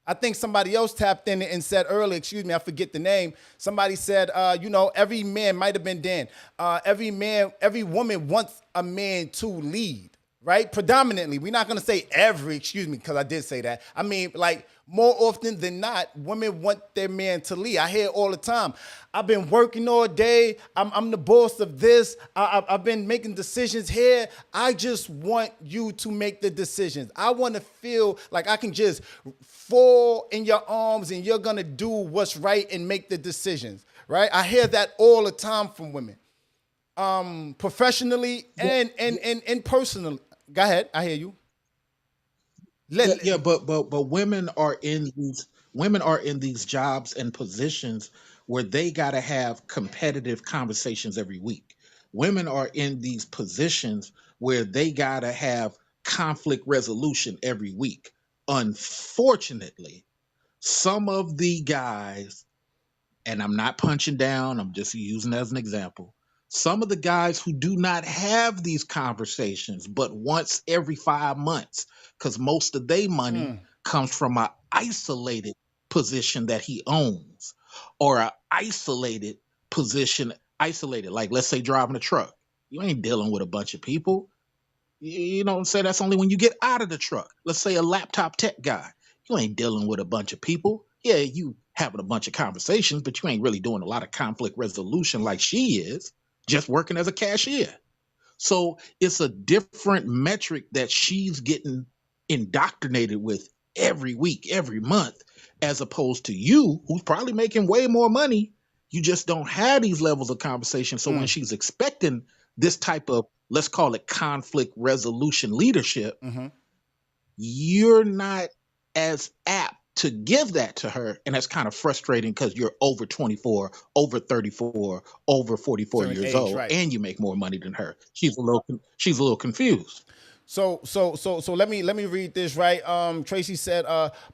I think somebody else tapped in and said earlier, excuse me, I forget the name. Somebody said, every man, might have been Dan, every woman wants a man to lead, right? Predominantly. We're not going to say every, excuse me, because I did say that. I mean, like, more often than not, women want their man to lead. I hear it all the time. I've been working all day. I'm the boss of this. I've been making decisions here. I just want you to make the decisions. I want to feel like I can just fall in your arms and you're going to do what's right and make the decisions, right? I hear that all the time from women, professionally and personally. Go ahead. I hear you.
Yeah, yeah, but women are in these jobs and positions where they got to have competitive conversations every week. Women are in these positions where they got to have conflict resolution every week. Unfortunately, some of the guys, and I'm not punching down, I'm just using as an example. Some of the guys who do not have these conversations, but once every 5 months, because most of their money comes from an isolated position that he owns, or an isolated position, isolated, like let's say driving a truck. You ain't dealing with a bunch of people. You know what I'm saying? That's only when you get out of the truck. Let's say a laptop tech guy. You ain't dealing with a bunch of people. Yeah, you having a bunch of conversations, but you ain't really doing a lot of conflict resolution like she is, just working as a cashier. So it's a different metric that she's getting indoctrinated with every week, every month, as opposed to you, who's probably making way more money. You just don't have these levels of conversation. So when she's expecting this type of, let's call it conflict resolution leadership, you're not as apt to give that to her. And that's kind of frustrating because you're over 24, over 34, over 44
Certain
years
age,
old,
right?
and you make more money than her. She's a little confused.
So let me read this right. Tracy said,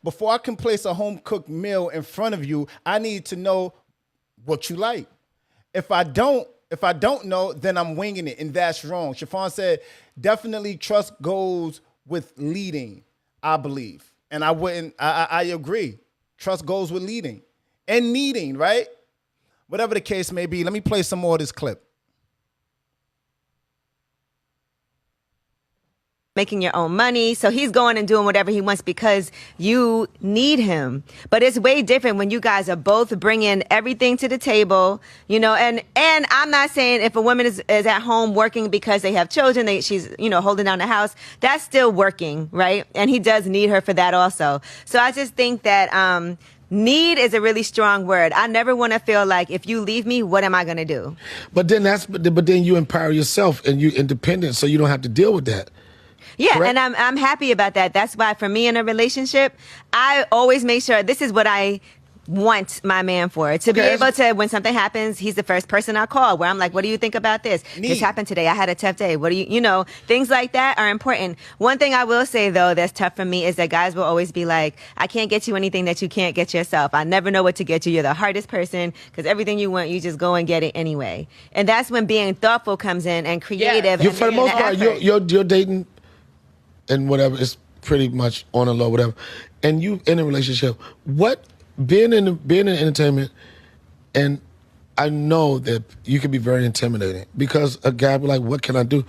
before I can place a home cooked meal in front of you, I need to know what you like. If I don't know, then I'm winging it, and that's wrong. Chiffon said, definitely trust goes with leading, I believe. And I agree. Trust goes with leading and needing, right? Whatever the case may be. Let me play some more of this clip.
Making your own money. So he's going and doing whatever he wants because you need him. But it's way different when you guys are both bringing everything to the table, and I'm not saying if a woman is at home working because they have children, she's, holding down the house, that's still working, right? And he does need her for that also. So I just think that, need is a really strong word. I never want to feel like if you leave me, what am I going to do?
But then you empower yourself and you're independent, so you don't have to deal with that.
Yeah,
Correct?
and I'm happy about that. That's why for me in a relationship, I always make sure this is what I want my man for. To be
Okay.
able to, when something happens, he's the first person I call where I'm like, what do you think about this?
Need.
This happened today. I had a tough day. What do things like that are important. One thing I will say though that's tough for me is that guys will always be like, I can't get you anything that you can't get yourself. I never know what to get you. You're the hardest person because everything you want, you just go and get it anyway. And that's when being thoughtful comes in and creative.
You,
and
for the
making
most part,
effort.
you're dating and whatever, it's pretty much on a low, whatever. And you in a relationship, being in entertainment, and I know that you can be very intimidating because a guy be like, what can I do?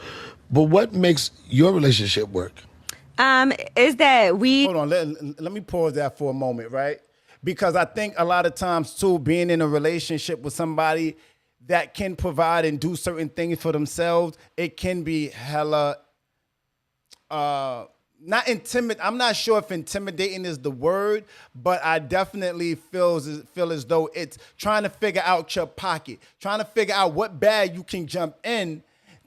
But what makes your relationship work?
Is that
Hold on, let me pause that for a moment, right? Because I think a lot of times too, being in a relationship with somebody that can provide and do certain things for themselves, it can be hella not intimidate. I'm not sure if intimidating is the word, but I definitely feel as though it's trying to figure out your pocket, trying to figure out what bag you can jump in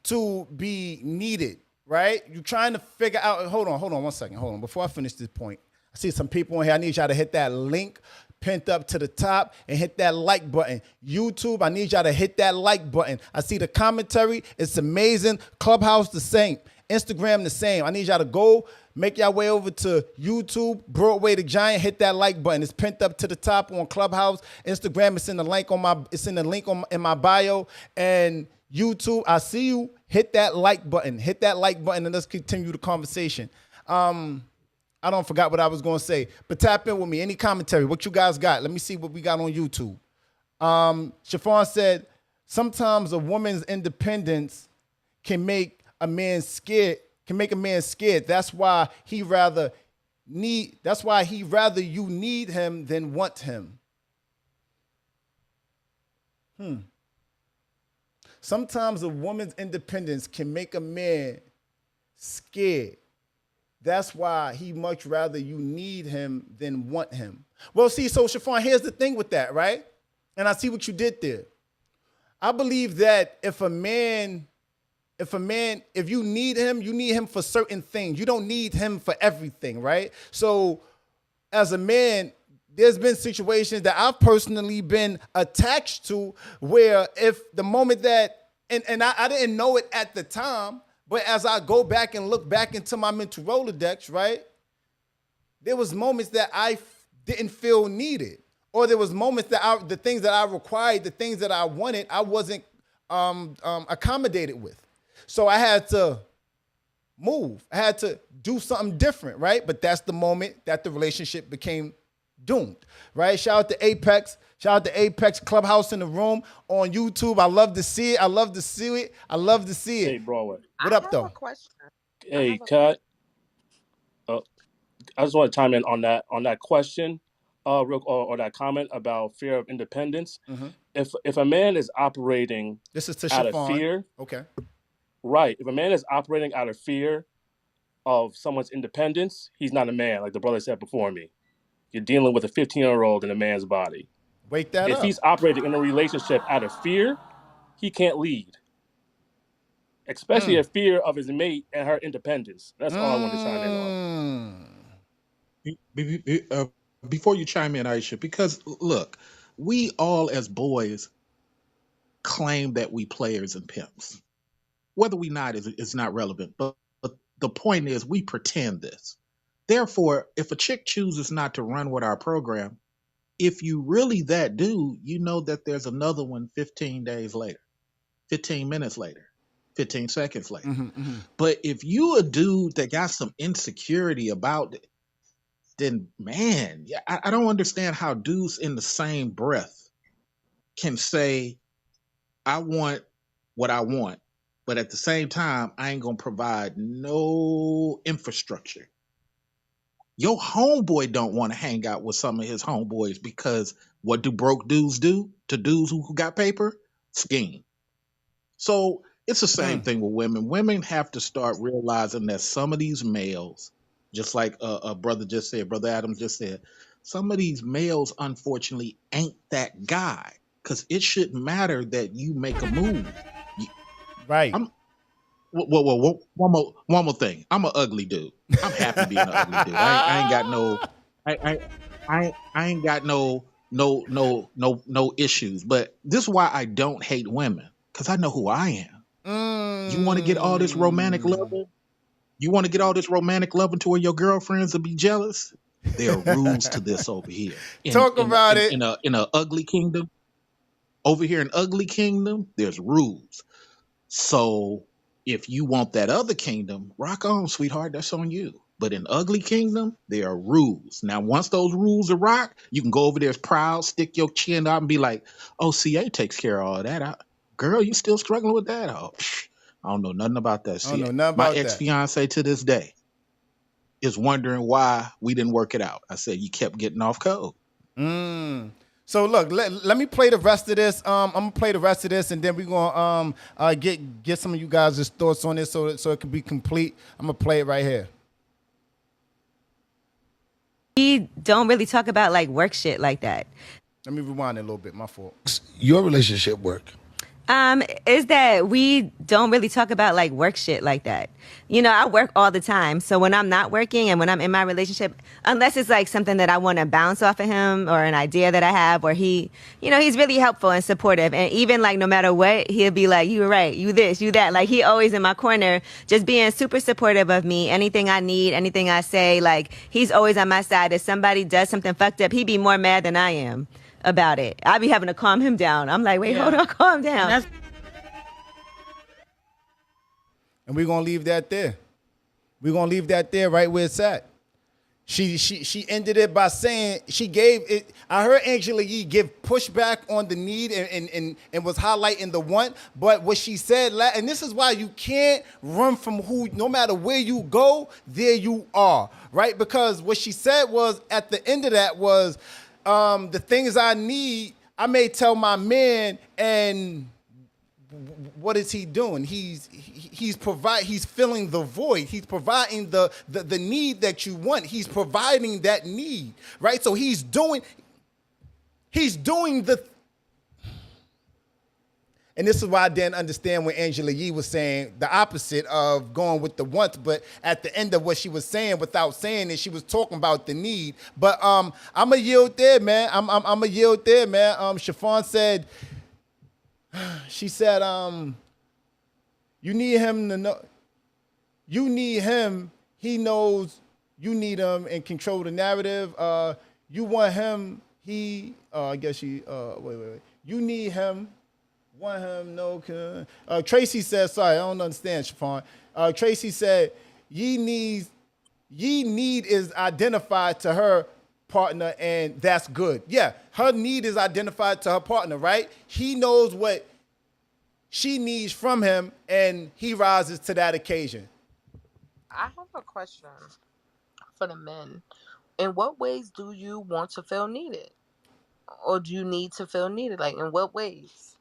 to be needed, right? You're trying to figure out. Hold on 1 second. Hold on. Before I finish this point, I see some people in here. I need y'all to hit that link pinned up to the top and hit that like button. YouTube, I need y'all to hit that like button. I see the commentary. It's amazing. Clubhouse, the same. Instagram, the same. I need y'all to go make y'all way over to YouTube, Broadway the Giant. Hit that like button. It's pinned up to the top on Clubhouse. Instagram, it's in the link in my bio. And YouTube, I see you. Hit that like button. Hit that like button, and let's continue the conversation. I don't forgot what I was going to say, but tap in with me. Any commentary? What you guys got? Let me see what we got on YouTube. Chiffon said, sometimes a woman's independence can make a man scared. That's why he rather you need him than want him. Sometimes a woman's independence can make a man scared. That's why he much rather you need him than want him. Well, see, so Chiffon, here's the thing with that, right? And I see what you did there. I believe that if a man if you need him for certain things. You don't need him for everything, right? So as a man, there's been situations that I've personally been attached to where if the moment that, and I didn't know it at the time, but as I go back and look back into my mental Rolodex, right, there was moments that I didn't feel needed. Or there was moments that the things that I required, the things that I wanted, I wasn't accommodated with. So I had to move. I had to do something different, right? But that's the moment that the relationship became doomed, right? Shout out to Apex. Shout out to Apex Clubhouse in the room on YouTube. I love to see it. I love to see it. I love to see
Hey,
it.
Broadway.
What
I
up,
have a
though?
question. I
Hey,
have a
Kat. I just want to chime in on that question, or that comment about fear of independence. If a man is operating
This is to
out of
Chiffon.
fear,
Okay.
right? If a man is operating out of fear of someone's independence, he's not a man, like the brother said before me. You're dealing with a 15-year-old in a man's body.
Wake that
If
up.
he's operating in a relationship out of fear, he can't lead, especially a fear of his mate and her independence. That's all I wanted to chime in on.
Before you chime in, Aisha, because look, we all as boys claim that we players and pimps. Whether we not is not relevant, but the point is we pretend this. Therefore, if a chick chooses not to run with our program, if you really that dude, you know that there's another one 15 days later, 15 minutes later, 15 seconds later. But if you a dude that got some insecurity about it, then man, yeah, I don't understand how dudes in the same breath can say, I want what I want, but at the same time, I ain't gonna provide no infrastructure. Your homeboy don't want to hang out with some of his homeboys because what do broke dudes do to dudes who got paper? Scheme. So it's the same thing with women. Women have to start realizing that some of these males, just like a brother just said, brother Adams just said, some of these males unfortunately ain't that guy. Because it shouldn't matter that you make a move.
Right.
I'm one more thing. I'm an ugly dude. I'm happy being an ugly dude. I ain't got no I ain't got no issues. But this is why I don't hate women. Because I know who I am. You want to get all this romantic loving? You want to get all this romantic loving to where your girlfriends will be jealous? There are rules to this over here. In
Talk
in
about
in
it.
in a ugly kingdom, over here in ugly kingdom, there's rules. So if you want that other kingdom, rock on, sweetheart. That's on you. But in ugly kingdom, there are rules. Now, once those rules are rock, you can go over there as proud, stick your chin out, and be like, "Oh, CA takes care of all that." Girl, you still struggling with that? Oh, I don't know nothing about that.
I don't
CA.
know nothing
My
about
ex
that.
fiance to this day is wondering why we didn't work it out. I said you kept getting off code.
So look, let me play the rest of this. I'm gonna play the rest of this, and then we're gonna get some of you guys' thoughts on this, so it can be complete. I'm gonna play it right here.
We don't really talk about like work shit like that.
Let me rewind it a little bit. My fault.
Your relationship work.
Is that we don't really talk about like work shit like that. You know, I work all the time. So when I'm not working and when I'm in my relationship, unless it's like something that I want to bounce off of him or an idea that I have, or he, you know, he's really helpful and supportive. And even like no matter what, he'll be like, you were right, you this, you that. Like he always in my corner, just being super supportive of me. Anything I need, anything I say, like he's always on my side. If somebody does something fucked up, he'd be more mad than I am about it. I be having to calm him down. I'm like, wait, hold on, calm down.
And we're gonna leave that there. We're gonna leave that there, right where it's at. She ended it by saying she gave it. I heard Angela Yee give pushback on the need and was highlighting the want. But what she said, and this is why you can't run from who. No matter where you go, there you are, right? Because what she said was at the end of that was the things I need. I may tell my man, and what is he doing? He's filling the void. He's providing the need that you want. He's providing that need, right? So he's doing the And this is why I didn't understand when Angela Yee was saying the opposite of going with the wants, but at the end of what she was saying, without saying it, she was talking about the need. But I'm a yield there, man. I'm a yield there, man. Chiffon said, she said, you need him to know. You need him. He knows you need him and control the narrative. You want him. He. I guess she. Wait. You need him. Want him. No. Tracy said. Sorry, I don't understand, Chiffon. Tracy said, ye need is identified to her partner, and that's good. Yeah, her need is identified to her partner, right? He knows what she needs from him, and he rises to that occasion.
I have a question for the men. In what ways do you want to feel needed? Or do you need to feel needed? Like, in what ways?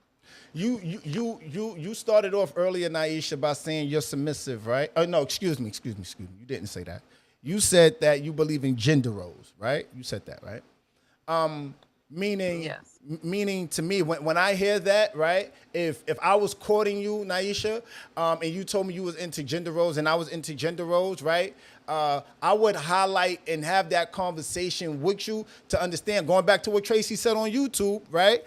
You started off earlier, Naisha, by saying you're submissive, right? Oh no, excuse me. You didn't say that. You said that you believe in gender roles, right? You said that, right? Meaning,
Yes.
meaning to me, when I hear that, right? If I was courting you, Naisha, and you told me you was into gender roles and I was into gender roles, right? I would highlight and have that conversation with you to understand. Going back to what Tracy said on YouTube, right?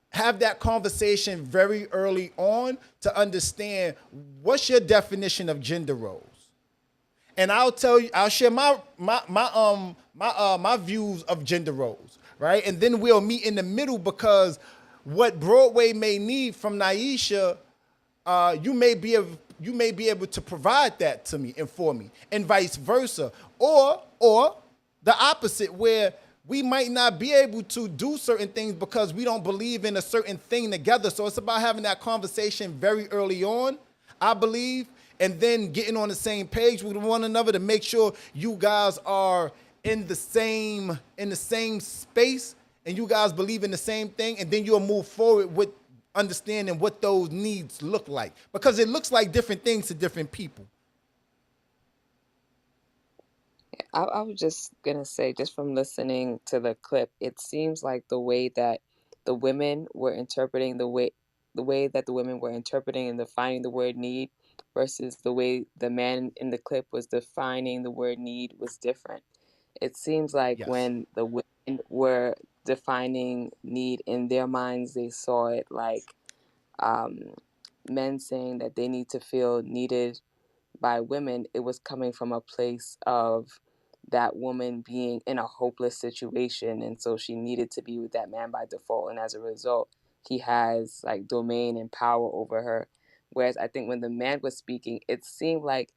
Have that conversation very early on to understand what's your definition of gender roles. And I'll tell you, I'll share my views of gender roles, right? And then we'll meet in the middle, because what Broadway may need from Naisha, you may be able to provide that to me and for me, and vice versa, or the opposite, where we might not be able to do certain things because we don't believe in a certain thing together. So it's about having that conversation very early on, I believe, and then getting on the same page with one another to make sure you guys are in the same space and you guys believe in the same thing, and then you'll move forward with understanding what those needs look like, because it looks like different things to different people.
I was just gonna say, just from listening to the clip, it seems like the way that the women were interpreting the way that the women were interpreting and defining the word need versus the way the man in the clip was defining the word need was different. It seems like
Yes.
when the women were defining need in their minds, they saw it like um, men saying that they need to feel needed by women. It was coming from a place of that woman being in a hopeless situation, and so she needed to be with that man by default, and as a result he has like domain and power over her. Whereas I think when the man was speaking, it seemed like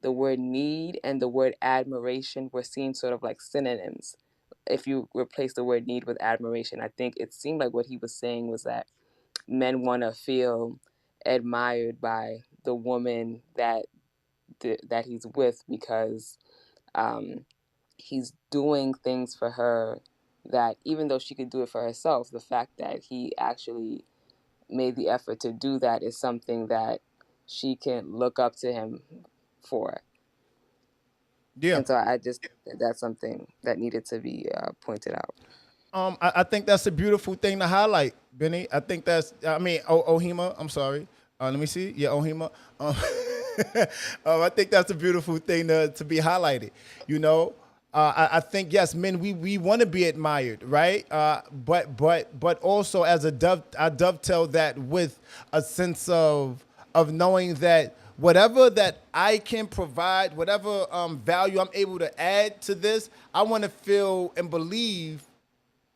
the word need and the word admiration were seen sort of like synonyms. If you replace the word need with admiration, I think it seemed like what he was saying was that men want to feel admired by the woman that he's with, because um, he's doing things for her that, even though she could do it for herself, the fact that he actually made the effort to do that is something that she can look up to him for.
Yeah.
And so I just think that that's something that needed to be pointed out.
I think that's a beautiful thing to highlight, Benny. I think that's, I mean, Ohima, I'm sorry. Let me see. Yeah, Ohima. I think that's a beautiful thing to be highlighted. You know, I think, yes, men, we want to be admired, right? But also as I dovetail that with a sense of knowing that whatever that I can provide, whatever value I'm able to add to this, I want to feel and believe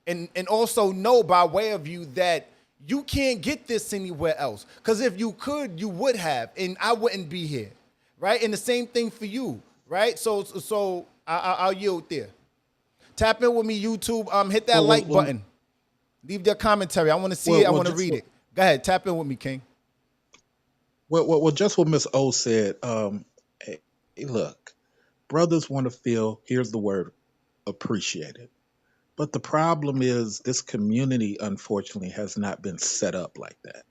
and also know by way of you that you can't get this anywhere else. Because if you could, you would have, and I wouldn't be here, right? And the same thing for you, right? So I'll yield there. Tap in with me, YouTube. Hit that like button. Leave your commentary. I want to see it. I want to read it. Go ahead. Tap in with me, King.
Well, just what Miss O said. Hey, look, brothers want to feel, here's the word, appreciated. But the problem is this community, unfortunately, has not been set up like that.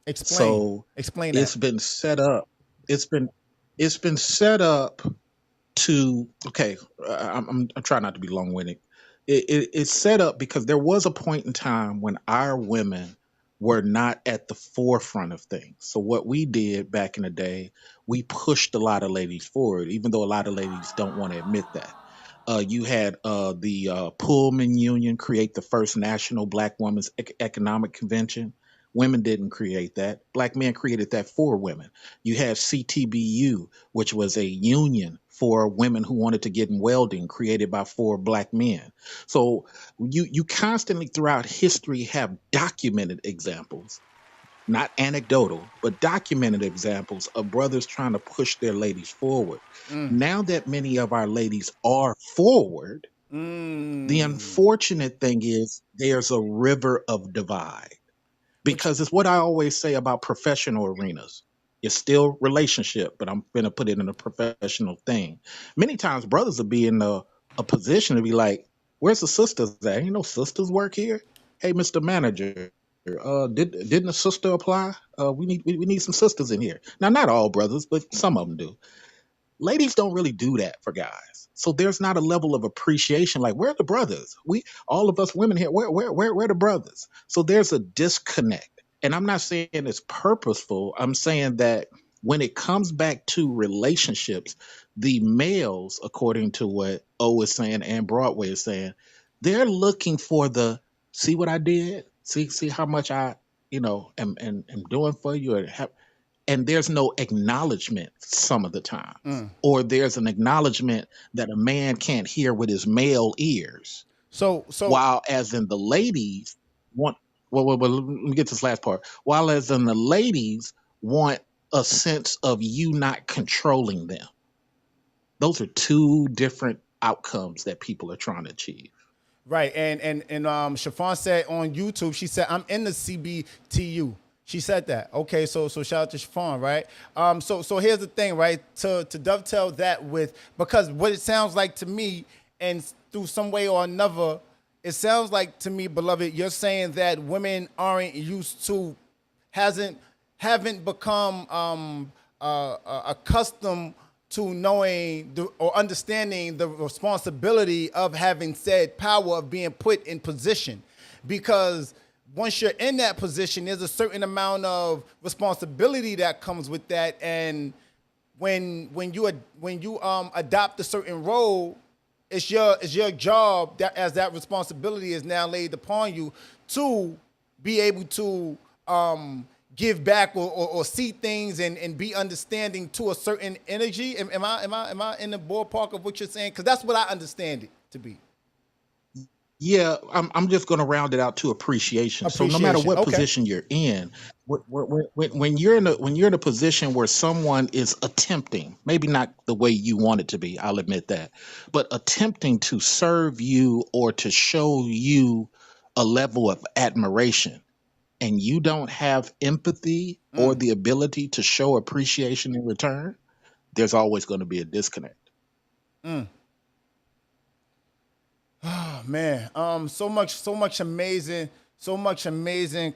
Explain that.
It's been set up. It's been set up to. Okay, I'm trying not to be long winded. It's set up because there was a point in time when our women were not at the forefront of things. So what we did back in the day, we pushed a lot of ladies forward, even though a lot of ladies don't want to admit that. You had the Pullman Union create the first national Black Women's Economic Convention. Women didn't create that. Black men created that for women. You had CTBU, which was a union for women who wanted to get in welding, created by four Black men. So you constantly throughout history have documented examples, not anecdotal, but documented examples of brothers trying to push their ladies forward. Now that many of our ladies are forward, the
Mm.
unfortunate thing is there's a river of divide,
Which
because it's what I always say about professional arenas. It's still relationship, but I'm gonna put it in a professional thing. Many times brothers will be in a position to be like, where's the sisters at? Ain't no sisters work here. Hey, Mr. Manager, didn't a sister apply? We need some sisters in here. Now, not all brothers, but some of them do. Ladies don't really do that for guys. So there's not a level of appreciation. Like, where are the brothers? We, all of us women here, where are the brothers? So there's a disconnect. And I'm not saying it's purposeful. I'm saying that when it comes back to relationships, the males, according to what O is saying and Broadway is saying, they're looking for the, see what I did? See how much I, am doing for you, or have, and there's no acknowledgement some of the times, or there's an acknowledgement that a man can't hear with his male ears,
so
while as in the ladies want, let me get to this last part, while as in the ladies want a sense of you not controlling them. Those are two different outcomes that people are trying to achieve.
right, and Chiffon said on YouTube, she said, I'm in the CBTU. She said that. Okay, so shout out to Chiffon, right? So here's the thing, right? To dovetail that with, because what it sounds like to me, and through some way or another, it sounds like to me, beloved, you're saying that women aren't used to, hasn't haven't become accustomed to knowing or understanding the responsibility of having said power of being put in position, because once you're in that position, there's a certain amount of responsibility that comes with that, and when you adopt a certain role, it's your job, that as that responsibility is now laid upon you, to be able to give back, or see things, and be understanding to a certain energy. Am I in the ballpark of what you're saying? Because that's what I understand it to be.
Yeah, I'm just going to round it out to appreciation. So no matter
Appreciation.
what
Okay.
position you're in, when you're in a position where someone is attempting, maybe not the way you want it to be, I'll admit that, but attempting to serve you or to show you a level of admiration, and you don't have empathy or the ability to show appreciation in return, there's always going to be a disconnect.
Oh, man, so much amazing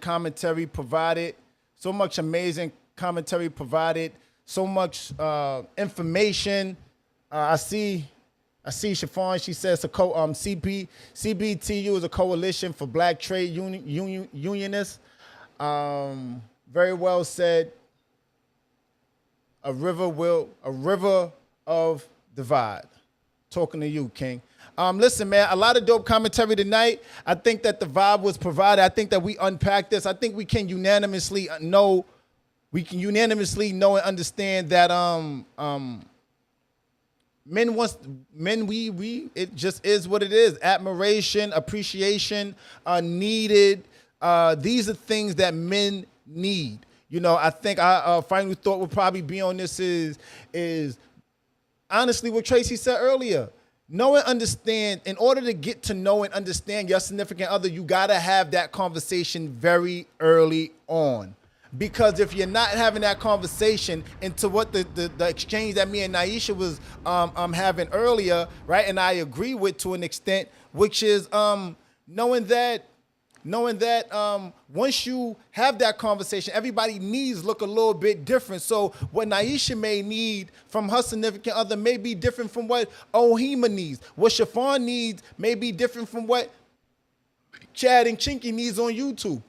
commentary provided, so much information. I see Chiffon. She says CBTU is a coalition for Black trade unionists. Very well said. A river of divide. Talking to you, King. Listen, man, a lot of dope commentary tonight. I think that the vibe was provided. I think that we unpacked this. I think we can unanimously know and understand that we it just is what it is. Admiration, appreciation are needed. These are things that men need. I think our final thought would probably be on this is honestly what Tracy said earlier. Know and understand. In order to get to know and understand your significant other, you gotta have that conversation very early on. Because if you're not having that conversation, into what the exchange that me and Naisha was having earlier, right? And I agree with to an extent, which is knowing that once you have that conversation, everybody needs look a little bit different. So what Naisha may need from her significant other may be different from what Ohima needs. What Chiffon needs may be different from what Chad and Chinky needs on YouTube.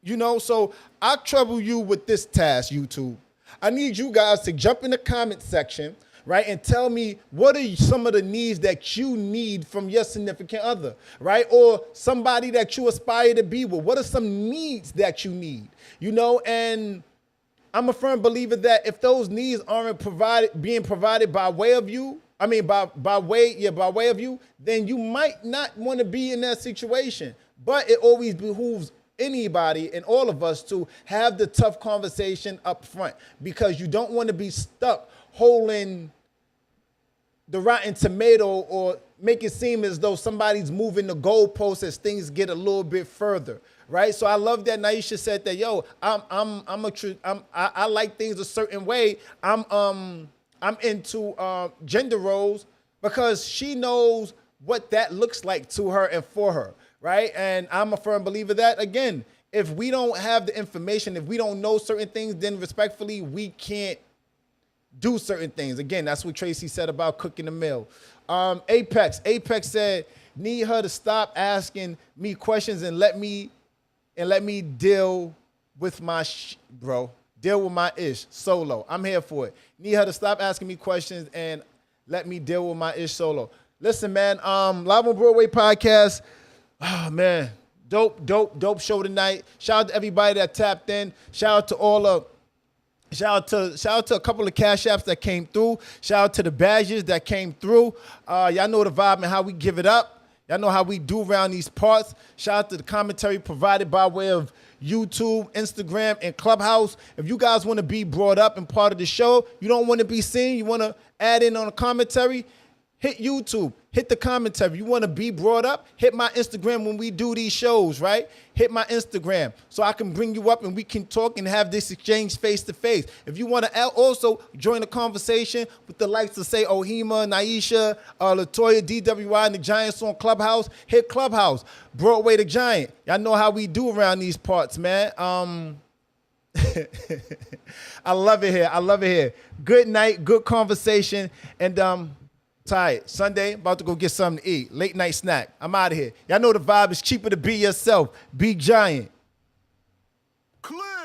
You know, so I trouble you with this task, YouTube. I need you guys to jump in the comment section, right, and tell me what are some of the needs that you need from your significant other, right, or somebody that you aspire to be with. What are some needs that you need, you know? And I'm a firm believer that if those needs aren't being provided by way of you, by way of you, then you might not want to be in that situation. But it always behooves anybody and all of us to have the tough conversation up front, because you don't want to be stuck holding the rotten tomato or make it seem as though somebody's moving the goalposts as things get a little bit further, right? So I love that Naisha said that, yo, I like things a certain way. I'm into gender roles, because she knows what that looks like to her and for her, right? And I'm a firm believer that, again, if we don't have the information, if we don't know certain things, then respectfully, we can't do certain things. Again, that's what Tracy said about cooking the meal. Apex said, need her to stop asking me questions and let me deal with my deal with my ish solo. I'm here for it. Need her to stop asking me questions and let me deal with my ish solo. Listen, man, Live on Broadway podcast. Oh man, dope show tonight. Shout out to everybody that tapped in. Shout out to all of Shout out to a couple of cash apps that came through. Shout out to the badges that came through. Y'all know the vibe and how we give it up. Y'all know how we do around these parts. Shout out to the commentary provided by way of YouTube, Instagram, and Clubhouse. If you guys want to be brought up and part of the show, you don't want to be seen, you want to add in on a commentary, hit YouTube, hit the commentary. You want to be brought up, hit my Instagram when we do these shows, right? Hit my Instagram so I can bring you up and we can talk and have this exchange face to face. If you want to also join the conversation with the likes of, say, Ohima, Naisha, Latoya, DWI, and the Giants on Clubhouse, hit Clubhouse. Broadway the Giant. Y'all know how we do around these parts, man. I love it here. I love it here. Good night, good conversation, and tired. Sunday, about to go get something to eat. Late night snack. I'm out of here. Y'all know the vibe is cheaper to be yourself. Be giant.